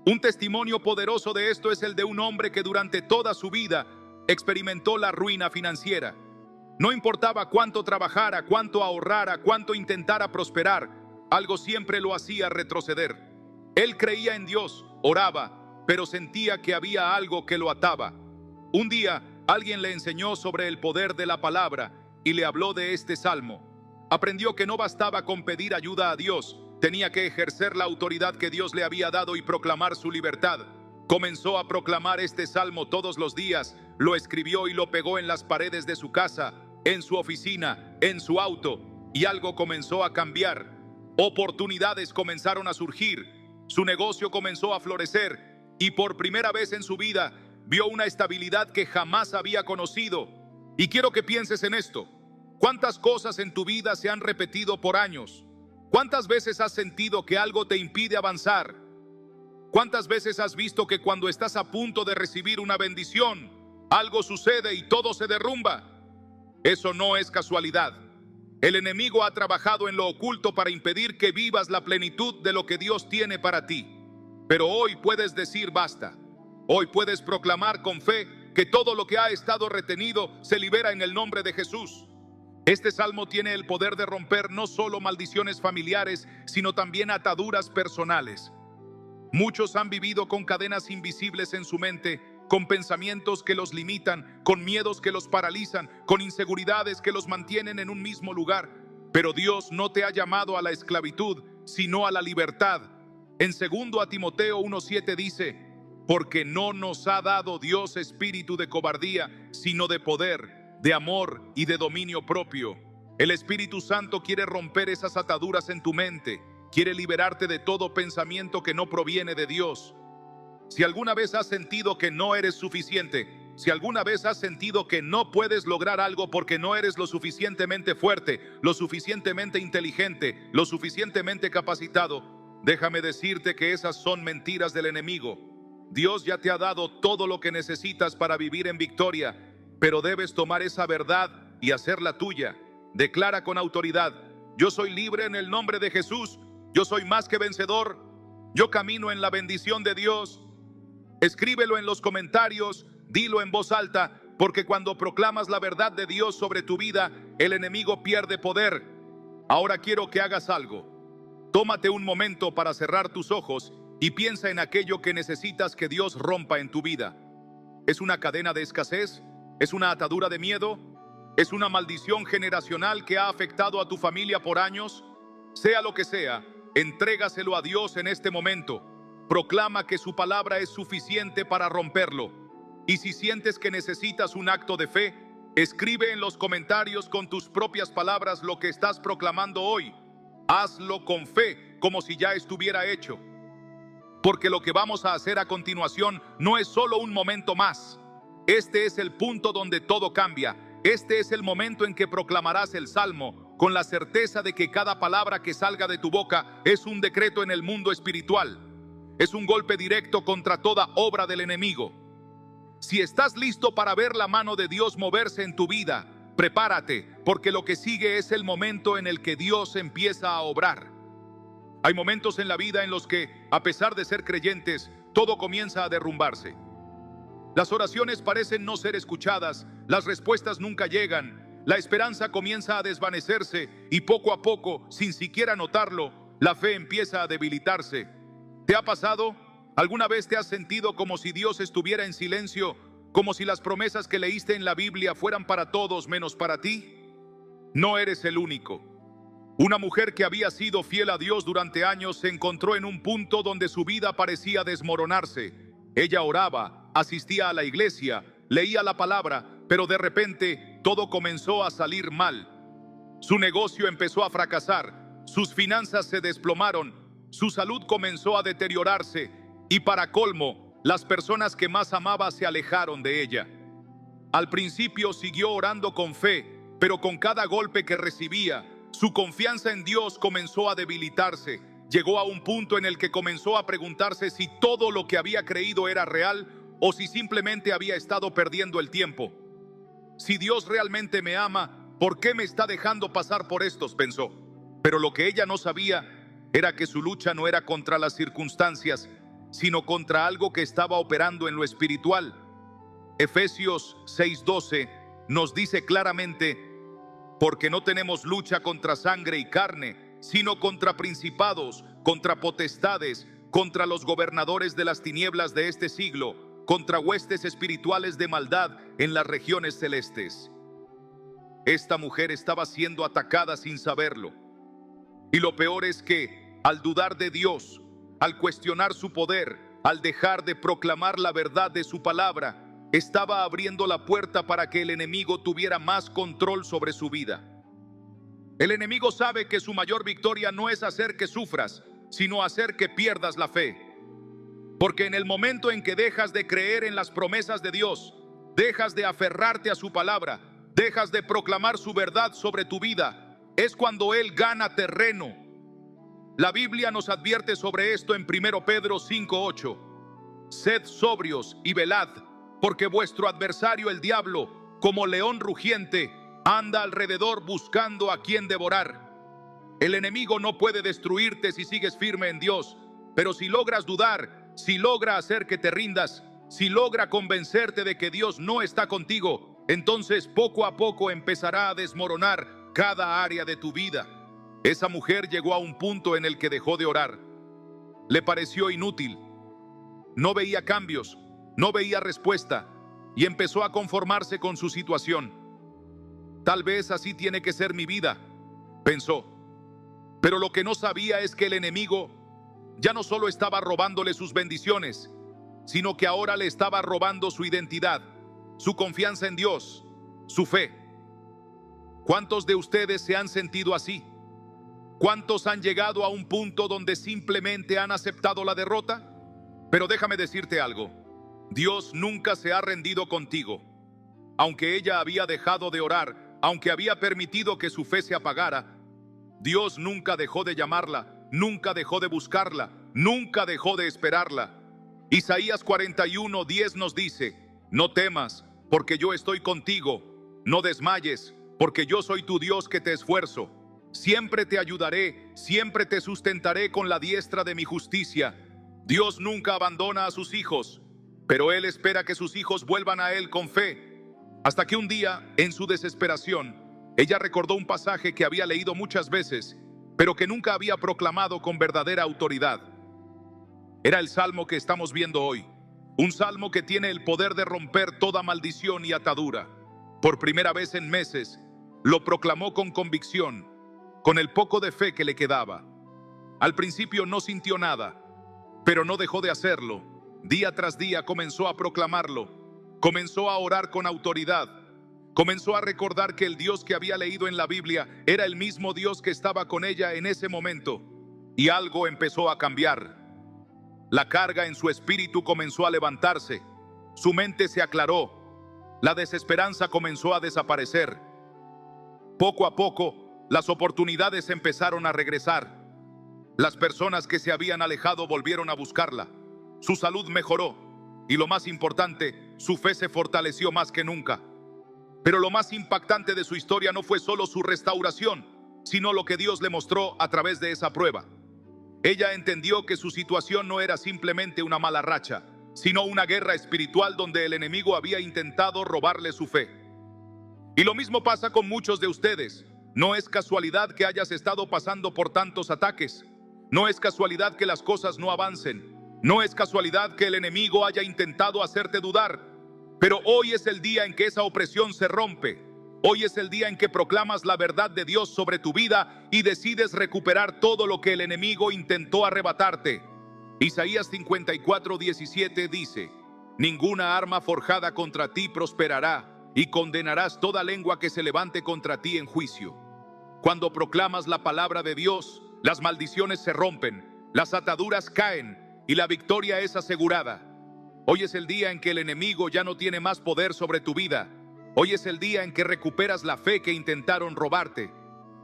Un testimonio poderoso de esto es el de un hombre que durante toda su vida experimentó la ruina financiera. No importaba cuánto trabajara, cuánto ahorrara, cuánto intentara prosperar, algo siempre lo hacía retroceder. Él creía en Dios, oraba, pero sentía que había algo que lo ataba. Un día, alguien le enseñó sobre el poder de la palabra y le habló de este salmo. Aprendió que no bastaba con pedir ayuda a Dios, tenía que ejercer la autoridad que Dios le había dado y proclamar su libertad. Comenzó a proclamar este salmo todos los días, lo escribió y lo pegó en las paredes de su casa, en su oficina, en su auto, y algo comenzó a cambiar. Oportunidades comenzaron a surgir, su negocio comenzó a florecer y por primera vez en su vida vio una estabilidad que jamás había conocido. Y quiero que pienses en esto. ¿Cuántas cosas en tu vida se han repetido por años? ¿Cuántas veces has sentido que algo te impide avanzar? ¿Cuántas veces has visto que cuando estás a punto de recibir una bendición, algo sucede y todo se derrumba? Eso no es casualidad. El enemigo ha trabajado en lo oculto para impedir que vivas la plenitud de lo que Dios tiene para ti. Pero hoy puedes decir basta. Hoy puedes proclamar con fe que todo lo que ha estado retenido se libera en el nombre de Jesús. Este salmo tiene el poder de romper no solo maldiciones familiares, sino también ataduras personales. Muchos han vivido con cadenas invisibles en su mente, con pensamientos que los limitan, con miedos que los paralizan, con inseguridades que los mantienen en un mismo lugar. Pero Dios no te ha llamado a la esclavitud, sino a la libertad. En 2 Timoteo 1:7 dice: porque no nos ha dado Dios espíritu de cobardía, sino de poder, de amor y de dominio propio. El Espíritu Santo quiere romper esas ataduras en tu mente, quiere liberarte de todo pensamiento que no proviene de Dios. Si alguna vez has sentido que no eres suficiente, si alguna vez has sentido que no puedes lograr algo porque no eres lo suficientemente fuerte, lo suficientemente inteligente, lo suficientemente capacitado, déjame decirte que esas son mentiras del enemigo. Dios ya te ha dado todo lo que necesitas para vivir en victoria, pero debes tomar esa verdad y hacerla tuya. Declara con autoridad: yo soy libre en el nombre de Jesús, yo soy más que vencedor, yo camino en la bendición de Dios. Escríbelo en los comentarios, dilo en voz alta, porque cuando proclamas la verdad de Dios sobre tu vida, el enemigo pierde poder. Ahora quiero que hagas algo. Tómate un momento para cerrar tus ojos y piensa en aquello que necesitas que Dios rompa en tu vida. ¿Es una cadena de escasez? ¿Es una atadura de miedo? ¿Es una maldición generacional que ha afectado a tu familia por años? Sea lo que sea, entrégaselo a Dios en este momento. Proclama que su palabra es suficiente para romperlo. Y si sientes que necesitas un acto de fe, escribe en los comentarios con tus propias palabras lo que estás proclamando hoy. Hazlo con fe, como si ya estuviera hecho. Porque lo que vamos a hacer a continuación no es solo un momento más. Este es el punto donde todo cambia. Este es el momento en que proclamarás el salmo con la certeza de que cada palabra que salga de tu boca es un decreto en el mundo espiritual. Es un golpe directo contra toda obra del enemigo. Si estás listo para ver la mano de Dios moverse en tu vida, prepárate, porque lo que sigue es el momento en el que Dios empieza a obrar. Hay momentos en la vida en los que, a pesar de ser creyentes, todo comienza a derrumbarse. Las oraciones parecen no ser escuchadas, las respuestas nunca llegan, la esperanza comienza a desvanecerse y poco a poco, sin siquiera notarlo, la fe empieza a debilitarse. ¿Te ha pasado? ¿Alguna vez te has sentido como si Dios estuviera en silencio, como si las promesas que leíste en la Biblia fueran para todos menos para ti? No eres el único. Una mujer que había sido fiel a Dios durante años se encontró en un punto donde su vida parecía desmoronarse. Ella oraba, asistía a la iglesia, leía la palabra, pero de repente todo comenzó a salir mal. Su negocio empezó a fracasar, sus finanzas se desplomaron, su salud comenzó a deteriorarse y, para colmo, las personas que más amaba se alejaron de ella. Al principio siguió orando con fe, pero con cada golpe que recibía, su confianza en Dios comenzó a debilitarse. Llegó a un punto en el que comenzó a preguntarse si todo lo que había creído era real o si simplemente había estado perdiendo el tiempo. Si Dios realmente me ama, ¿por qué me está dejando pasar por estos?, pensó. Pero lo que ella no sabía era que su lucha no era contra las circunstancias, sino contra algo que estaba operando en lo espiritual. Efesios 6:12 nos dice claramente: porque no tenemos lucha contra sangre y carne, sino contra principados, contra potestades, contra los gobernadores de las tinieblas de este siglo, contra huestes espirituales de maldad en las regiones celestes. Esta mujer estaba siendo atacada sin saberlo. Y lo peor es que, al dudar de Dios, al cuestionar su poder, al dejar de proclamar la verdad de su palabra, estaba abriendo la puerta para que el enemigo tuviera más control sobre su vida. El enemigo sabe que su mayor victoria no es hacer que sufras, sino hacer que pierdas la fe. Porque en el momento en que dejas de creer en las promesas de Dios, dejas de aferrarte a su palabra, dejas de proclamar su verdad sobre tu vida, es cuando Él gana terreno. La Biblia nos advierte sobre esto en 1 Pedro 5:8. Sed sobrios y velad, porque vuestro adversario el diablo, como león rugiente, anda alrededor buscando a quien devorar. El enemigo no puede destruirte si sigues firme en Dios, pero si logras dudar, si logra hacer que te rindas, si logra convencerte de que Dios no está contigo, entonces poco a poco empezará a desmoronar cada área de tu vida. Esa mujer llegó a un punto en el que dejó de orar. Le pareció inútil. No veía cambios, no veía respuesta, y empezó a conformarse con su situación. Tal vez así tiene que ser mi vida, pensó. Pero lo que no sabía es que el enemigo ya no solo estaba robándole sus bendiciones, sino que ahora le estaba robando su identidad, su confianza en Dios, su fe. ¿Cuántos de ustedes se han sentido así? ¿Cuántos han llegado a un punto donde simplemente han aceptado la derrota? Pero déjame decirte algo. Dios nunca se ha rendido contigo. Aunque ella había dejado de orar, aunque había permitido que su fe se apagara, Dios nunca dejó de llamarla, nunca dejó de buscarla, nunca dejó de esperarla. Isaías 41:10 nos dice: no temas, porque yo estoy contigo. No desmayes, porque yo soy tu Dios que te esfuerzo. Siempre te ayudaré, siempre te sustentaré con la diestra de mi justicia. Dios nunca abandona a sus hijos, pero Él espera que sus hijos vuelvan a Él con fe. Hasta que un día, en su desesperación, ella recordó un pasaje que había leído muchas veces, pero que nunca había proclamado con verdadera autoridad. Era el salmo que estamos viendo hoy, un salmo que tiene el poder de romper toda maldición y atadura. Por primera vez en meses, lo proclamó con convicción, con el poco de fe que le quedaba. Al principio no sintió nada, pero no dejó de hacerlo. Día tras día comenzó a proclamarlo, comenzó a orar con autoridad, comenzó a recordar que el Dios que había leído en la Biblia era el mismo Dios que estaba con ella en ese momento, y algo empezó a cambiar. La carga en su espíritu comenzó a levantarse, su mente se aclaró, la desesperanza comenzó a desaparecer. Poco a poco, las oportunidades empezaron a regresar. Las personas que se habían alejado volvieron a buscarla. Su salud mejoró y, lo más importante, su fe se fortaleció más que nunca. Pero lo más impactante de su historia no fue solo su restauración, sino lo que Dios le mostró a través de esa prueba. Ella entendió que su situación no era simplemente una mala racha, sino una guerra espiritual donde el enemigo había intentado robarle su fe. Y lo mismo pasa con muchos de ustedes. No es casualidad que hayas estado pasando por tantos ataques. No es casualidad que las cosas no avancen. No es casualidad que el enemigo haya intentado hacerte dudar. Pero hoy es el día en que esa opresión se rompe. Hoy es el día en que proclamas la verdad de Dios sobre tu vida y decides recuperar todo lo que el enemigo intentó arrebatarte. Isaías 54:17 dice: ninguna arma forjada contra ti prosperará, y condenarás toda lengua que se levante contra ti en juicio. Cuando proclamas la palabra de Dios, las maldiciones se rompen, las ataduras caen y la victoria es asegurada. Hoy es el día en que el enemigo ya no tiene más poder sobre tu vida. Hoy es el día en que recuperas la fe que intentaron robarte.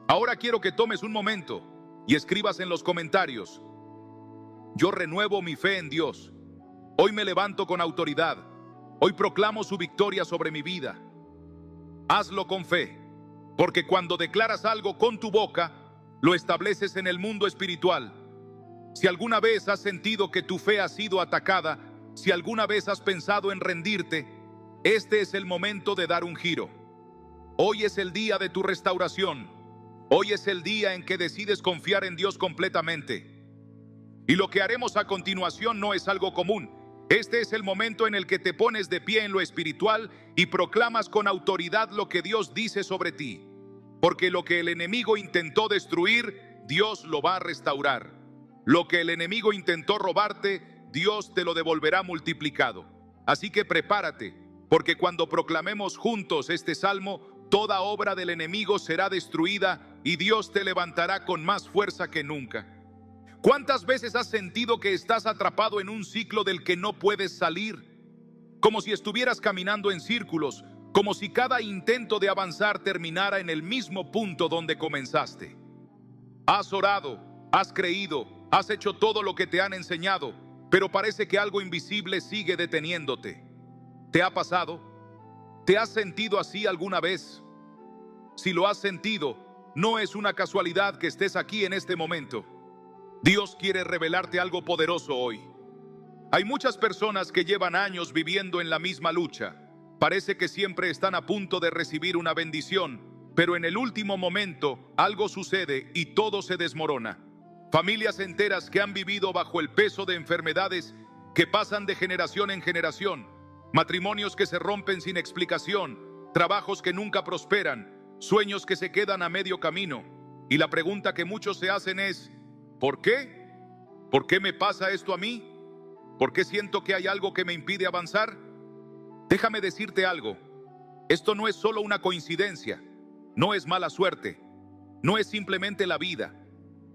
Ahora quiero que tomes un momento y escribas en los comentarios: yo renuevo mi fe en Dios. Hoy me levanto con autoridad. Hoy proclamo su victoria sobre mi vida. Hazlo con fe, porque cuando declaras algo con tu boca, lo estableces en el mundo espiritual. Si alguna vez has sentido que tu fe ha sido atacada, si alguna vez has pensado en rendirte, este es el momento de dar un giro. Hoy es el día de tu restauración. Hoy es el día en que decides confiar en Dios completamente. Y lo que haremos a continuación no es algo común. Este es el momento en el que te pones de pie en lo espiritual y proclamas con autoridad lo que Dios dice sobre ti. Porque lo que el enemigo intentó destruir, Dios lo va a restaurar. Lo que el enemigo intentó robarte, Dios te lo devolverá multiplicado. Así que prepárate, porque cuando proclamemos juntos este salmo, toda obra del enemigo será destruida y Dios te levantará con más fuerza que nunca. ¿Cuántas veces has sentido que estás atrapado en un ciclo del que no puedes salir? Como si estuvieras caminando en círculos, como si cada intento de avanzar terminara en el mismo punto donde comenzaste. Has orado, has creído, has hecho todo lo que te han enseñado, pero parece que algo invisible sigue deteniéndote. ¿Te ha pasado? ¿Te has sentido así alguna vez? Si lo has sentido, no es una casualidad que estés aquí en este momento. Dios quiere revelarte algo poderoso hoy. Hay muchas personas que llevan años viviendo en la misma lucha. Parece que siempre están a punto de recibir una bendición, pero en el último momento algo sucede y todo se desmorona. Familias enteras que han vivido bajo el peso de enfermedades que pasan de generación en generación, matrimonios que se rompen sin explicación, trabajos que nunca prosperan, sueños que se quedan a medio camino. Y la pregunta que muchos se hacen es: ¿por qué? ¿Por qué me pasa esto a mí? ¿Por qué siento que hay algo que me impide avanzar? Déjame decirte algo. Esto no es solo una coincidencia, no es mala suerte, no es simplemente la vida.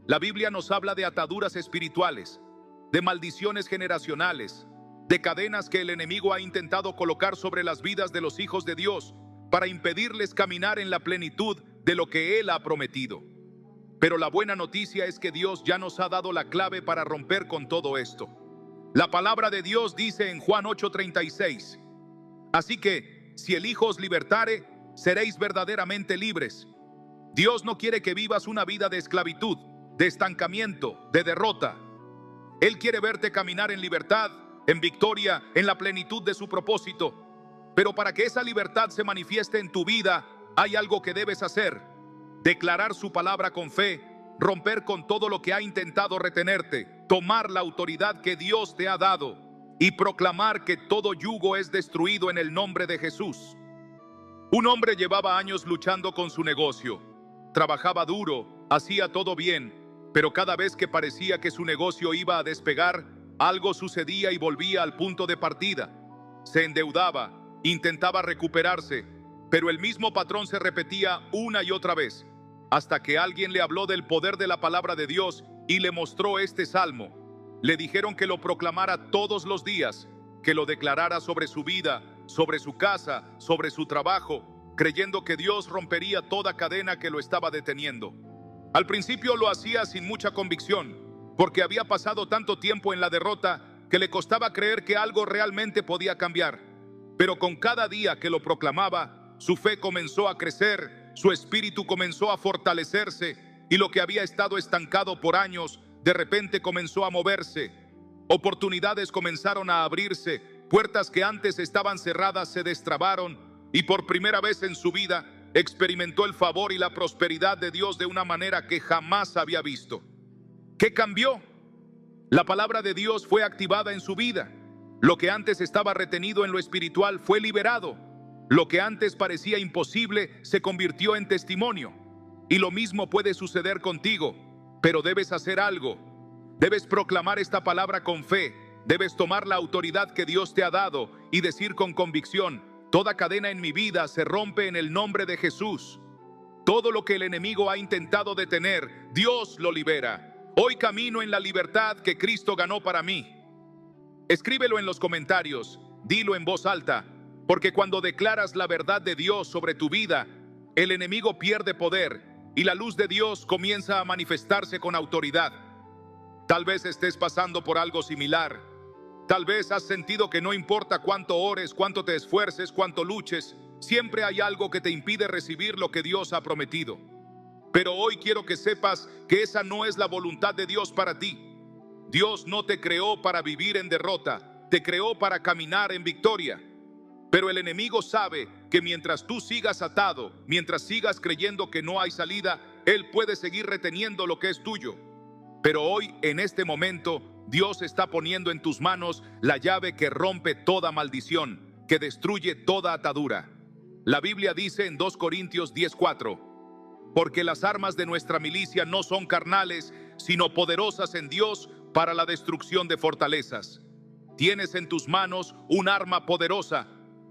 La Biblia nos habla de ataduras espirituales, de maldiciones generacionales, de cadenas que el enemigo ha intentado colocar sobre las vidas de los hijos de Dios para impedirles caminar en la plenitud de lo que Él ha prometido. Pero la buena noticia es que Dios ya nos ha dado la clave para romper con todo esto. La palabra de Dios dice en Juan 8:36: así que, si el Hijo os libertare, seréis verdaderamente libres. Dios no quiere que vivas una vida de esclavitud, de estancamiento, de derrota. Él quiere verte caminar en libertad, en victoria, en la plenitud de su propósito. Pero para que esa libertad se manifieste en tu vida, hay algo que debes hacer: declarar su palabra con fe, romper con todo lo que ha intentado retenerte, tomar la autoridad que Dios te ha dado y proclamar que todo yugo es destruido en el nombre de Jesús. Un hombre llevaba años luchando con su negocio. Trabajaba duro, hacía todo bien, pero cada vez que parecía que su negocio iba a despegar, algo sucedía y volvía al punto de partida. Se endeudaba, intentaba recuperarse, pero el mismo patrón se repetía una y otra vez, hasta que alguien le habló del poder de la palabra de Dios y le mostró este salmo. Le dijeron que lo proclamara todos los días, que lo declarara sobre su vida, sobre su casa, sobre su trabajo, creyendo que Dios rompería toda cadena que lo estaba deteniendo. Al principio lo hacía sin mucha convicción, porque había pasado tanto tiempo en la derrota que le costaba creer que algo realmente podía cambiar. Pero con cada día que lo proclamaba, su fe comenzó a crecer, su espíritu comenzó a fortalecerse, y lo que había estado estancado por años, de repente comenzó a moverse. Oportunidades comenzaron a abrirse, puertas que antes estaban cerradas se destrabaron, y por primera vez en su vida experimentó el favor y la prosperidad de Dios de una manera que jamás había visto. ¿Qué cambió? La palabra de Dios fue activada en su vida. Lo que antes estaba retenido en lo espiritual fue liberado. Lo que antes parecía imposible se convirtió en testimonio. Y lo mismo puede suceder contigo, pero debes hacer algo. Debes proclamar esta palabra con fe. Debes tomar la autoridad que Dios te ha dado y decir con convicción: toda cadena en mi vida se rompe en el nombre de Jesús. Todo lo que el enemigo ha intentado detener, Dios lo libera. Hoy camino en la libertad que Cristo ganó para mí. Escríbelo en los comentarios, dilo en voz alta, porque cuando declaras la verdad de Dios sobre tu vida, el enemigo pierde poder y la luz de Dios comienza a manifestarse con autoridad. Tal vez estés pasando por algo similar. Tal vez has sentido que no importa cuánto ores, cuánto te esfuerces, cuánto luches, siempre hay algo que te impide recibir lo que Dios ha prometido. Pero hoy quiero que sepas que esa no es la voluntad de Dios para ti. Dios no te creó para vivir en derrota, te creó para caminar en victoria. Pero el enemigo sabe que mientras tú sigas atado, mientras sigas creyendo que no hay salida, él puede seguir reteniendo lo que es tuyo. Pero hoy, en este momento, Dios está poniendo en tus manos la llave que rompe toda maldición, que destruye toda atadura. La Biblia dice en 2 Corintios 10:4, porque las armas de nuestra milicia no son carnales, sino poderosas en Dios para la destrucción de fortalezas. Tienes en tus manos un arma poderosa,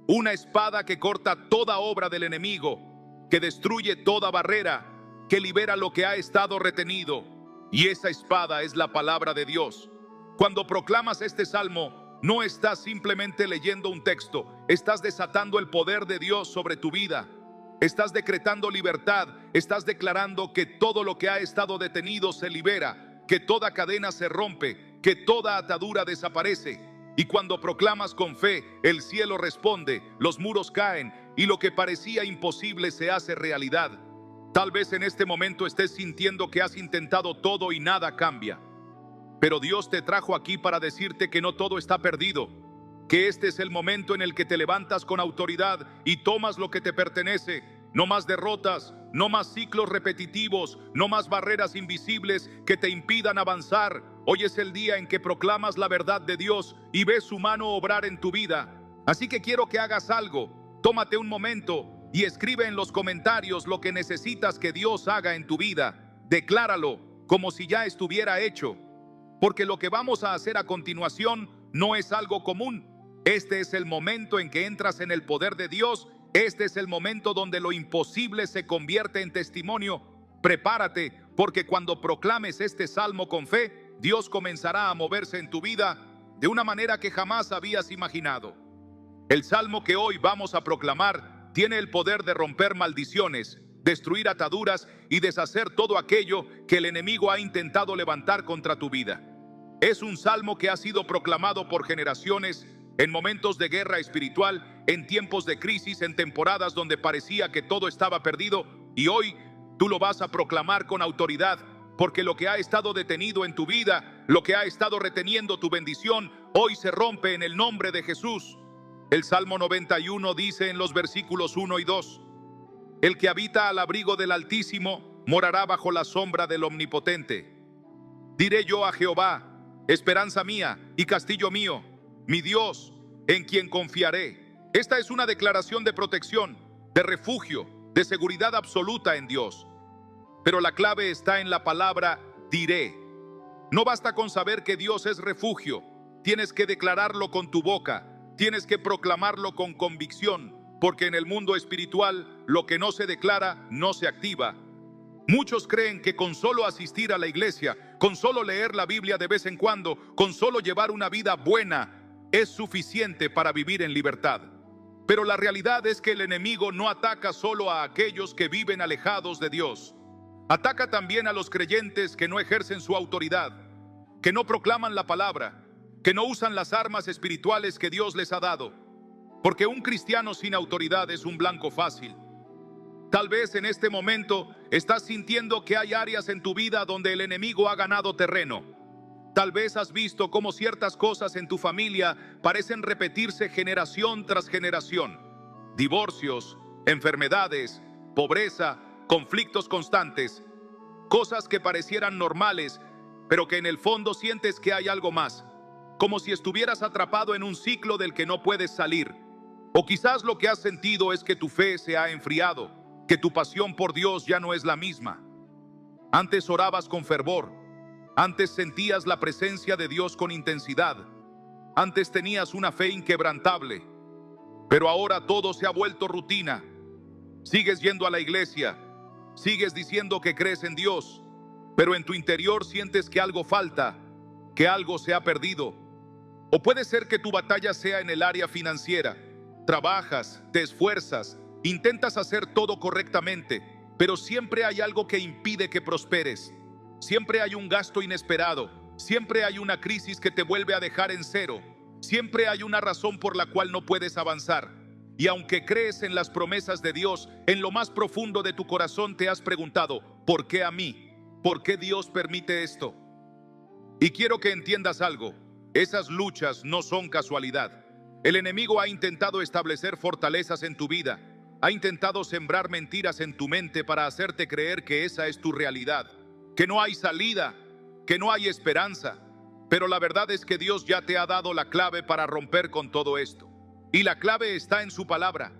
una espada que corta toda obra del enemigo, que destruye toda barrera, que libera lo que ha estado retenido. Y esa espada es la palabra de Dios. Cuando proclamas este salmo, no estás simplemente leyendo un texto, estás desatando el poder de Dios sobre tu vida. Estás decretando libertad, estás declarando que todo lo que ha estado detenido se libera, que toda cadena se rompe, que toda atadura desaparece. Y cuando proclamas con fe, el cielo responde, los muros caen y lo que parecía imposible se hace realidad. Tal vez en este momento estés sintiendo que has intentado todo y nada cambia. Pero Dios te trajo aquí para decirte que no todo está perdido, que este es el momento en el que te levantas con autoridad y tomas lo que te pertenece. No más derrotas, no más ciclos repetitivos, no más barreras invisibles que te impidan avanzar. Hoy es el día en que proclamas la verdad de Dios y ves su mano obrar en tu vida. Así que quiero que hagas algo. Tómate un momento y escribe en los comentarios lo que necesitas que Dios haga en tu vida. Decláralo como si ya estuviera hecho. Porque lo que vamos a hacer a continuación no es algo común. Este es el momento en que entras en el poder de Dios. Este es el momento donde lo imposible se convierte en testimonio. Prepárate, porque cuando proclames este salmo con fe, Dios comenzará a moverse en tu vida de una manera que jamás habías imaginado. El salmo que hoy vamos a proclamar tiene el poder de romper maldiciones, destruir ataduras y deshacer todo aquello que el enemigo ha intentado levantar contra tu vida. Es un salmo que ha sido proclamado por generaciones en momentos de guerra espiritual, en tiempos de crisis, en temporadas donde parecía que todo estaba perdido, y hoy tú lo vas a proclamar con autoridad, porque lo que ha estado detenido en tu vida, lo que ha estado reteniendo tu bendición, hoy se rompe en el nombre de Jesús. El Salmo 91 dice en los versículos 1 y 2, el que habita al abrigo del Altísimo morará bajo la sombra del Omnipotente. Diré yo a Jehová, esperanza mía y castillo mío, mi Dios, en quien confiaré. Esta es una declaración de protección, de refugio, de seguridad absoluta en Dios. Pero la clave está en la palabra diré. No basta con saber que Dios es refugio. Tienes que declararlo con tu boca. Tienes que proclamarlo con convicción, porque en el mundo espiritual lo que no se declara no se activa. Muchos creen que con solo asistir a la iglesia, con solo leer la Biblia de vez en cuando, con solo llevar una vida buena, es suficiente para vivir en libertad. Pero la realidad es que el enemigo no ataca solo a aquellos que viven alejados de Dios. Ataca también a los creyentes que no ejercen su autoridad, que no proclaman la palabra, que no usan las armas espirituales que Dios les ha dado. Porque un cristiano sin autoridad es un blanco fácil. Tal vez en este momento estás sintiendo que hay áreas en tu vida donde el enemigo ha ganado terreno. Tal vez has visto cómo ciertas cosas en tu familia parecen repetirse generación tras generación. Divorcios, enfermedades, pobreza, conflictos constantes. Cosas que parecieran normales, pero que en el fondo sientes que hay algo más. Como si estuvieras atrapado en un ciclo del que no puedes salir. O quizás lo que has sentido es que tu fe se ha enfriado, que tu pasión por Dios ya no es la misma. Antes orabas con fervor. Antes sentías la presencia de Dios con intensidad. Antes tenías una fe inquebrantable. Pero ahora todo se ha vuelto rutina. Sigues yendo a la iglesia. Sigues diciendo que crees en Dios. Pero en tu interior sientes que algo falta, que algo se ha perdido. O puede ser que tu batalla sea en el área financiera. Trabajas, te esfuerzas, intentas hacer todo correctamente, pero siempre hay algo que impide que prosperes. Siempre hay un gasto inesperado, siempre hay una crisis que te vuelve a dejar en cero, siempre hay una razón por la cual no puedes avanzar. Y aunque crees en las promesas de Dios, en lo más profundo de tu corazón te has preguntado, ¿por qué a mí? ¿Por qué Dios permite esto? Y quiero que entiendas algo, esas luchas no son casualidad. El enemigo ha intentado establecer fortalezas en tu vida, ha intentado sembrar mentiras en tu mente para hacerte creer que esa es tu realidad, que no hay salida, que no hay esperanza. Pero la verdad es que Dios ya te ha dado la clave para romper con todo esto. Y la clave está en su palabra.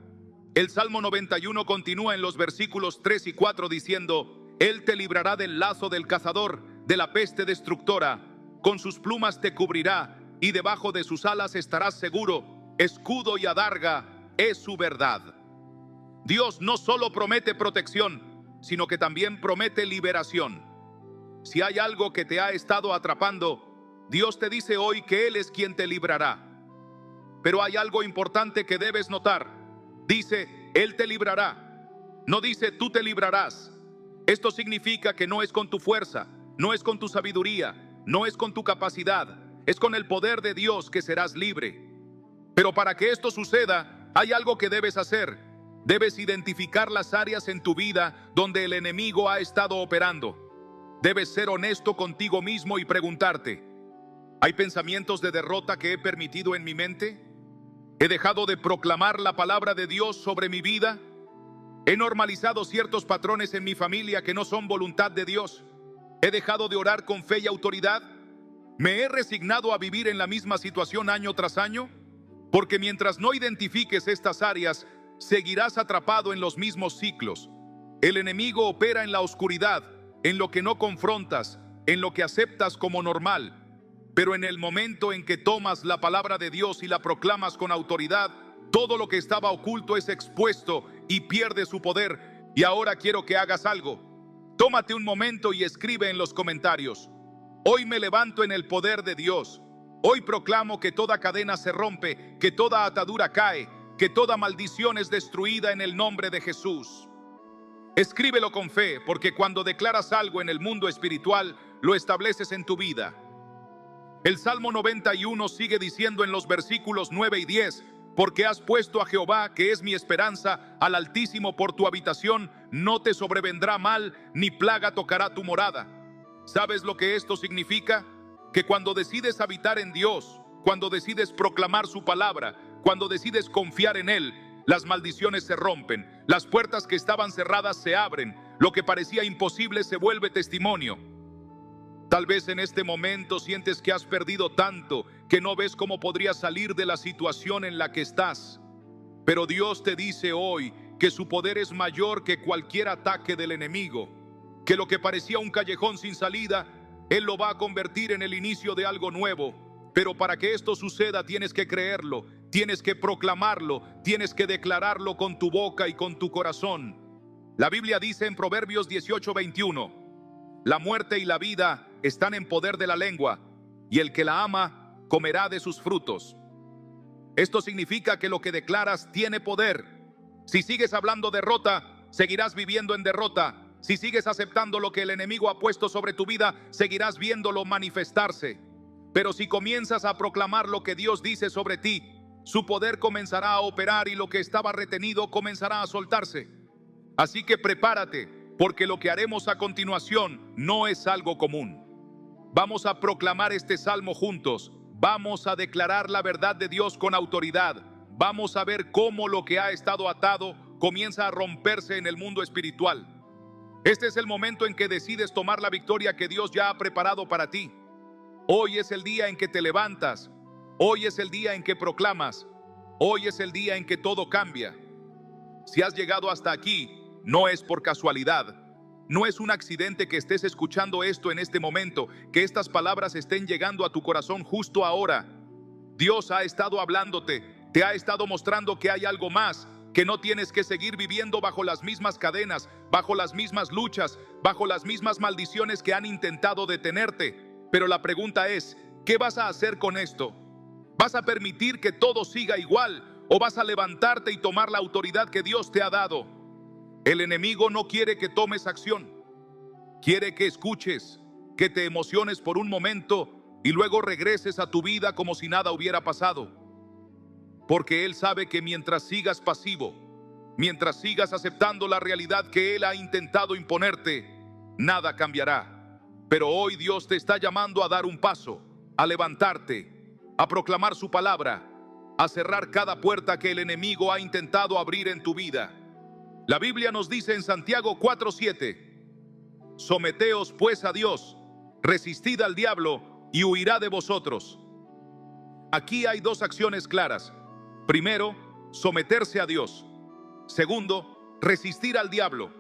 El Salmo 91 continúa en los versículos 3 y 4 diciendo: Él te librará del lazo del cazador, de la peste destructora. Con sus plumas te cubrirá y debajo de sus alas estarás seguro. Escudo y adarga es su verdad. Dios no solo promete protección, sino que también promete liberación. Si hay algo que te ha estado atrapando, Dios te dice hoy que Él es quien te librará. Pero hay algo importante que debes notar. Dice, Él te librará. No dice, tú te librarás. Esto significa que no es con tu fuerza, no es con tu sabiduría, no es con tu capacidad, es con el poder de Dios que serás libre. Pero para que esto suceda, hay algo que debes hacer. Debes identificar las áreas en tu vida donde el enemigo ha estado operando. Debes ser honesto contigo mismo y preguntarte: ¿hay pensamientos de derrota que he permitido en mi mente? ¿He dejado de proclamar la palabra de Dios sobre mi vida? ¿He normalizado ciertos patrones en mi familia que no son voluntad de Dios? ¿He dejado de orar con fe y autoridad? ¿Me he resignado a vivir en la misma situación año tras año? Porque mientras no identifiques estas áreas, seguirás atrapado en los mismos ciclos. El enemigo opera en la oscuridad, en lo que no confrontas, en lo que aceptas como normal. Pero en el momento en que tomas la palabra de Dios y la proclamas con autoridad, todo lo que estaba oculto es expuesto y pierde su poder. Y ahora quiero que hagas algo. Tómate un momento y escribe en los comentarios: hoy me levanto en el poder de Dios. Hoy proclamo que toda cadena se rompe, que toda atadura cae, que toda maldición es destruida en el nombre de Jesús. Escríbelo con fe, porque cuando declaras algo en el mundo espiritual, lo estableces en tu vida. El Salmo 91 sigue diciendo en los versículos 9 y 10: porque has puesto a Jehová, que es mi esperanza, al Altísimo por tu habitación, no te sobrevendrá mal, ni plaga tocará tu morada. ¿Sabes lo que esto significa? Que cuando decides habitar en Dios, cuando decides proclamar su palabra, cuando decides confiar en Él, las maldiciones se rompen, las puertas que estaban cerradas se abren, lo que parecía imposible se vuelve testimonio. Tal vez en este momento sientes que has perdido tanto que no ves cómo podrías salir de la situación en la que estás. Pero Dios te dice hoy que su poder es mayor que cualquier ataque del enemigo, que lo que parecía un callejón sin salida, Él lo va a convertir en el inicio de algo nuevo. Pero para que esto suceda tienes que creerlo, tienes que proclamarlo, tienes que declararlo con tu boca y con tu corazón. La Biblia dice en Proverbios 18:21: la muerte y la vida están en poder de la lengua, y el que la ama comerá de sus frutos. Esto significa que lo que declaras tiene poder. Si sigues hablando derrota, seguirás viviendo en derrota. Si sigues aceptando lo que el enemigo ha puesto sobre tu vida, seguirás viéndolo manifestarse. Pero si comienzas a proclamar lo que Dios dice sobre ti, su poder comenzará a operar y lo que estaba retenido comenzará a soltarse. Así que prepárate, porque lo que haremos a continuación no es algo común. Vamos a proclamar este salmo juntos. Vamos a declarar la verdad de Dios con autoridad. Vamos a ver cómo lo que ha estado atado comienza a romperse en el mundo espiritual. Este es el momento en que decides tomar la victoria que Dios ya ha preparado para ti. Hoy es el día en que te levantas. Hoy es el día en que proclamas. Hoy es el día en que todo cambia. Si has llegado hasta aquí, no es por casualidad. No es un accidente que estés escuchando esto en este momento, que estas palabras estén llegando a tu corazón justo ahora. Dios ha estado hablándote, te ha estado mostrando que hay algo más, que no tienes que seguir viviendo bajo las mismas cadenas, bajo las mismas luchas, bajo las mismas maldiciones que han intentado detenerte. Pero la pregunta es, ¿qué vas a hacer con esto? ¿Vas a permitir que todo siga igual o vas a levantarte y tomar la autoridad que Dios te ha dado? El enemigo no quiere que tomes acción. Quiere que escuches, que te emociones por un momento y luego regreses a tu vida como si nada hubiera pasado. Porque Él sabe que mientras sigas pasivo, mientras sigas aceptando la realidad que Él ha intentado imponerte, nada cambiará. Pero hoy Dios te está llamando a dar un paso, a levantarte, a proclamar su palabra. a cerrar cada puerta que el enemigo ha intentado abrir en tu vida. La Biblia nos dice en Santiago 4:7, someteos pues a Dios, resistid al diablo y huirá de vosotros. Aquí hay dos acciones claras. Primero, someterse a Dios. Segundo, resistir al diablo.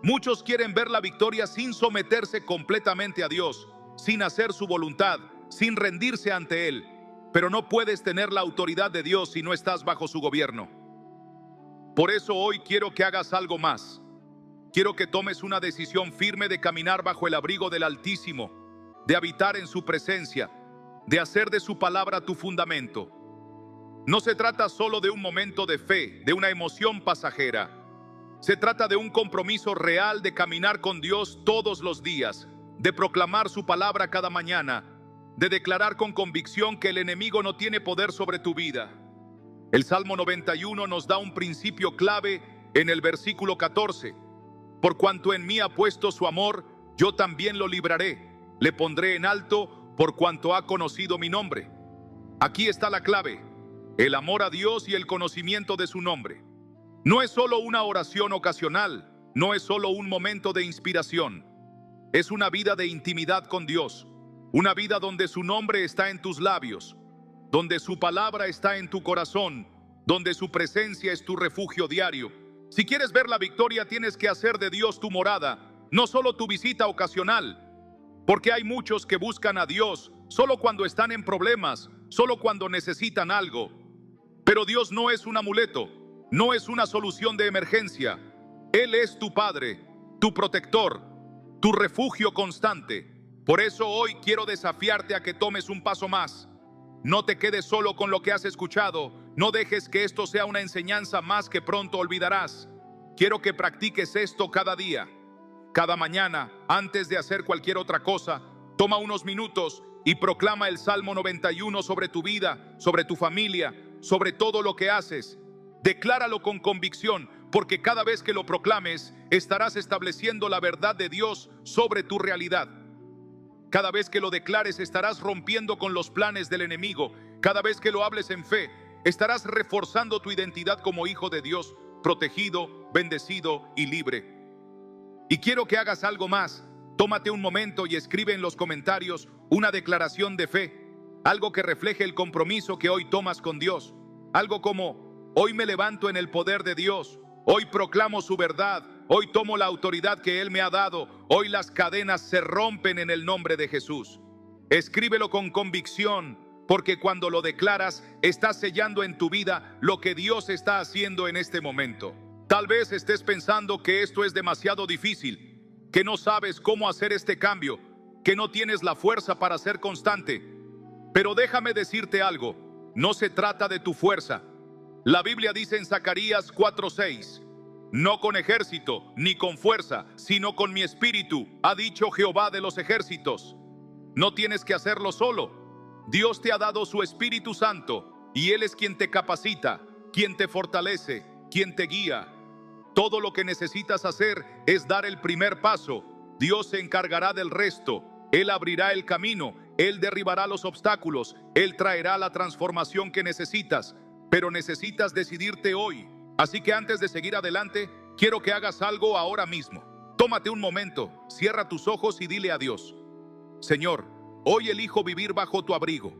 Muchos quieren ver la victoria sin someterse completamente a Dios, sin hacer su voluntad, sin rendirse ante Él. Pero no puedes tener la autoridad de Dios si no estás bajo su gobierno. Por eso hoy quiero que hagas algo más. Quiero que tomes una decisión firme de caminar bajo el abrigo del Altísimo, de habitar en su presencia, de hacer de su palabra tu fundamento. No se trata solo de un momento de fe, de una emoción pasajera. Se trata de un compromiso real de caminar con Dios todos los días, de proclamar su palabra cada mañana, de declarar con convicción que el enemigo no tiene poder sobre tu vida. El Salmo 91 nos da un principio clave en el versículo 14. Por cuanto en mí ha puesto su amor, yo también lo libraré. Le pondré en alto por cuanto ha conocido mi nombre. Aquí está la clave: el amor a Dios y el conocimiento de su nombre. No es solo una oración ocasional, no es solo un momento de inspiración. Es una vida de intimidad con Dios, una vida donde su nombre está en tus labios, donde su palabra está en tu corazón, donde su presencia es tu refugio diario. Si quieres ver la victoria, tienes que hacer de Dios tu morada, no solo tu visita ocasional, porque hay muchos que buscan a Dios solo cuando están en problemas, solo cuando necesitan algo. Pero Dios no es un amuleto, no es una solución de emergencia. Él es tu Padre, tu protector, tu refugio constante. Por eso hoy quiero desafiarte a que tomes un paso más. No te quedes solo con lo que has escuchado. No dejes que esto sea una enseñanza más que pronto olvidarás. Quiero que practiques esto cada día. Cada mañana, antes de hacer cualquier otra cosa, toma unos minutos y proclama el Salmo 91 sobre tu vida, sobre tu familia, sobre todo lo que haces. Decláralo con convicción, porque cada vez que lo proclames, estarás estableciendo la verdad de Dios sobre tu realidad. Cada vez que lo declares, estarás rompiendo con los planes del enemigo. Cada vez que lo hables en fe, estarás reforzando tu identidad como hijo de Dios, protegido, bendecido y libre. Y quiero que hagas algo más. Tómate un momento y escribe en los comentarios una declaración de fe, algo que refleje el compromiso que hoy tomas con Dios. Algo como: hoy me levanto en el poder de Dios, hoy proclamo su verdad, hoy tomo la autoridad que Él me ha dado, hoy las cadenas se rompen en el nombre de Jesús. Escríbelo con convicción, porque cuando lo declaras, estás sellando en tu vida lo que Dios está haciendo en este momento. Tal vez estés pensando que esto es demasiado difícil, que no sabes cómo hacer este cambio, que no tienes la fuerza para ser constante. Pero déjame decirte algo, no se trata de tu fuerza. La Biblia dice en Zacarías 4:6, no con ejército ni con fuerza, sino con mi espíritu, ha dicho Jehová de los ejércitos. No tienes que hacerlo solo. Dios te ha dado su Espíritu Santo y Él es quien te capacita, quien te fortalece, quien te guía. Todo lo que necesitas hacer es dar el primer paso. Dios se encargará del resto. Él abrirá el camino, Él derribará los obstáculos, Él traerá la transformación que necesitas, pero necesitas decidirte hoy. Así que antes de seguir adelante, quiero que hagas algo ahora mismo. Tómate un momento, cierra tus ojos y dile a Dios: Señor, hoy elijo vivir bajo tu abrigo.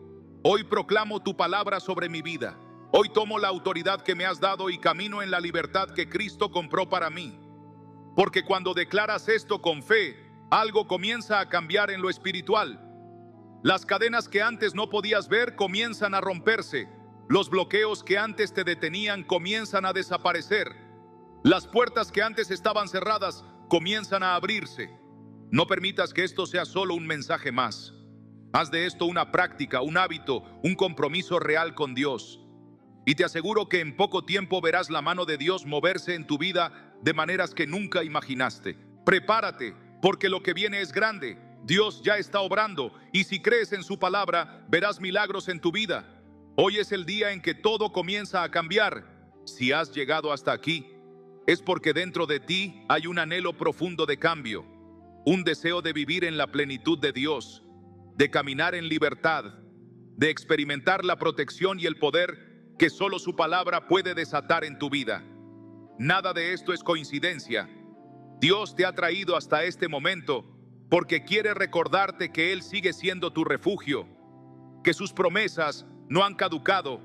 Hoy proclamo tu palabra sobre mi vida. Hoy tomo la autoridad que me has dado y camino en la libertad que Cristo compró para mí. Porque cuando declaras esto con fe, algo comienza a cambiar en lo espiritual. Las cadenas que antes no podías ver comienzan a romperse. Los bloqueos que antes te detenían comienzan a desaparecer. Las puertas que antes estaban cerradas comienzan a abrirse. No permitas que esto sea solo un mensaje más. Haz de esto una práctica, un hábito, un compromiso real con Dios. Y te aseguro que en poco tiempo verás la mano de Dios moverse en tu vida de maneras que nunca imaginaste. Prepárate, porque lo que viene es grande. Dios ya está obrando, y si crees en su palabra, verás milagros en tu vida. Hoy es el día en que todo comienza a cambiar. Si has llegado hasta aquí, es porque dentro de ti hay un anhelo profundo de cambio, un deseo de vivir en la plenitud de Dios, de caminar en libertad, de experimentar la protección y el poder que solo su palabra puede desatar en tu vida. Nada de esto es coincidencia. Dios te ha traído hasta este momento porque quiere recordarte que Él sigue siendo tu refugio, que sus promesas no han caducado,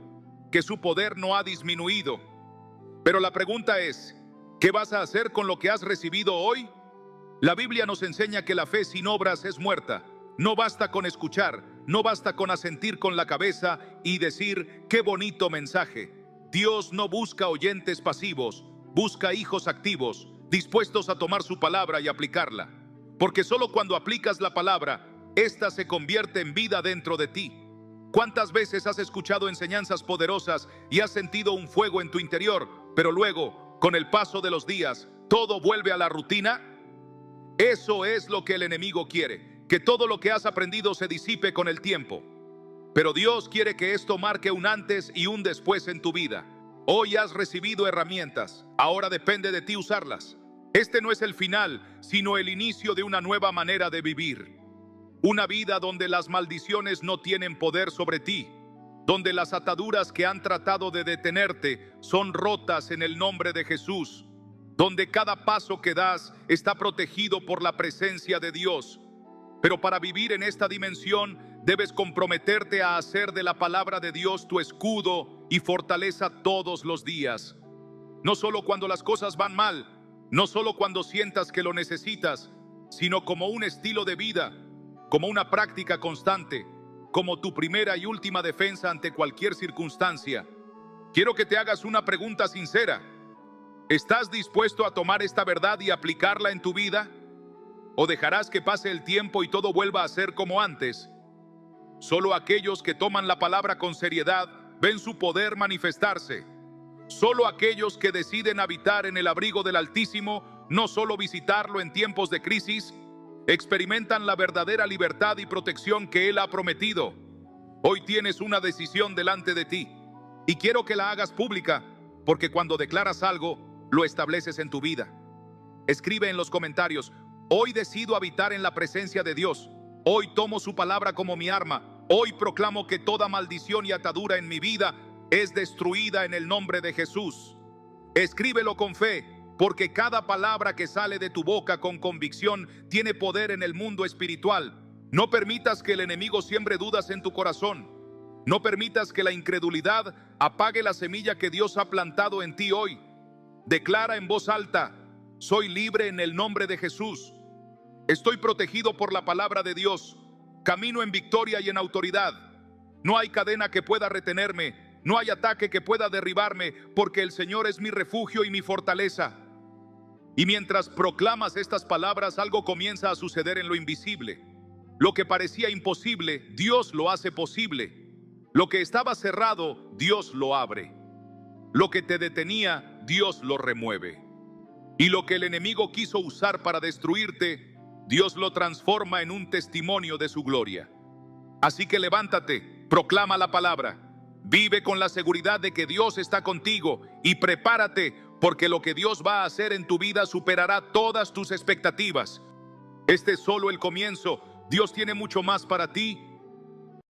que su poder no ha disminuido. Pero la pregunta es, ¿qué vas a hacer con lo que has recibido hoy? La Biblia nos enseña que la fe sin obras es muerta. No basta con escuchar, no basta con asentir con la cabeza y decir, qué bonito mensaje. Dios no busca oyentes pasivos, busca hijos activos, dispuestos a tomar su palabra y aplicarla. Porque solo cuando aplicas la palabra, ésta se convierte en vida dentro de ti. ¿Cuántas veces has escuchado enseñanzas poderosas y has sentido un fuego en tu interior, pero luego, con el paso de los días, todo vuelve a la rutina? Eso es lo que el enemigo quiere, que todo lo que has aprendido se disipe con el tiempo. Pero Dios quiere que esto marque un antes y un después en tu vida. Hoy has recibido herramientas, ahora depende de ti usarlas. Este no es el final, sino el inicio de una nueva manera de vivir. Una vida donde las maldiciones no tienen poder sobre ti, donde las ataduras que han tratado de detenerte son rotas en el nombre de Jesús, donde cada paso que das está protegido por la presencia de Dios. Pero para vivir en esta dimensión, debes comprometerte a hacer de la palabra de Dios tu escudo y fortaleza todos los días. No solo cuando las cosas van mal, no solo cuando sientas que lo necesitas, sino como un estilo de vida, como una práctica constante, como tu primera y última defensa ante cualquier circunstancia. Quiero que te hagas una pregunta sincera. ¿Estás dispuesto a tomar esta verdad y aplicarla en tu vida? ¿O dejarás que pase el tiempo y todo vuelva a ser como antes? Solo aquellos que toman la palabra con seriedad ven su poder manifestarse. Solo aquellos que deciden habitar en el abrigo del Altísimo, no solo visitarlo en tiempos de crisis, experimentan la verdadera libertad y protección que Él ha prometido. Hoy tienes una decisión delante de ti y quiero que la hagas pública, porque cuando declaras algo, lo estableces en tu vida. Escribe en los comentarios: hoy decido habitar en la presencia de Dios. Hoy tomo su palabra como mi arma. Hoy proclamo que toda maldición y atadura en mi vida es destruida en el nombre de Jesús. Escríbelo con fe, porque cada palabra que sale de tu boca con convicción tiene poder en el mundo espiritual. No permitas que el enemigo siembre dudas en tu corazón. No permitas que la incredulidad apague la semilla que Dios ha plantado en ti hoy. Declara en voz alta: soy libre en el nombre de Jesús. Estoy protegido por la palabra de Dios. Camino en victoria y en autoridad. No hay cadena que pueda retenerme. No hay ataque que pueda derribarme, porque el Señor es mi refugio y mi fortaleza. Y mientras proclamas estas palabras, algo comienza a suceder en lo invisible. Lo que parecía imposible, Dios lo hace posible. Lo que estaba cerrado, Dios lo abre. Lo que te detenía, Dios lo remueve. Y lo que el enemigo quiso usar para destruirte, Dios lo transforma en un testimonio de su gloria. Así que levántate, proclama la palabra, vive con la seguridad de que Dios está contigo y prepárate, porque lo que Dios va a hacer en tu vida superará todas tus expectativas. Este es solo el comienzo. Dios tiene mucho más para ti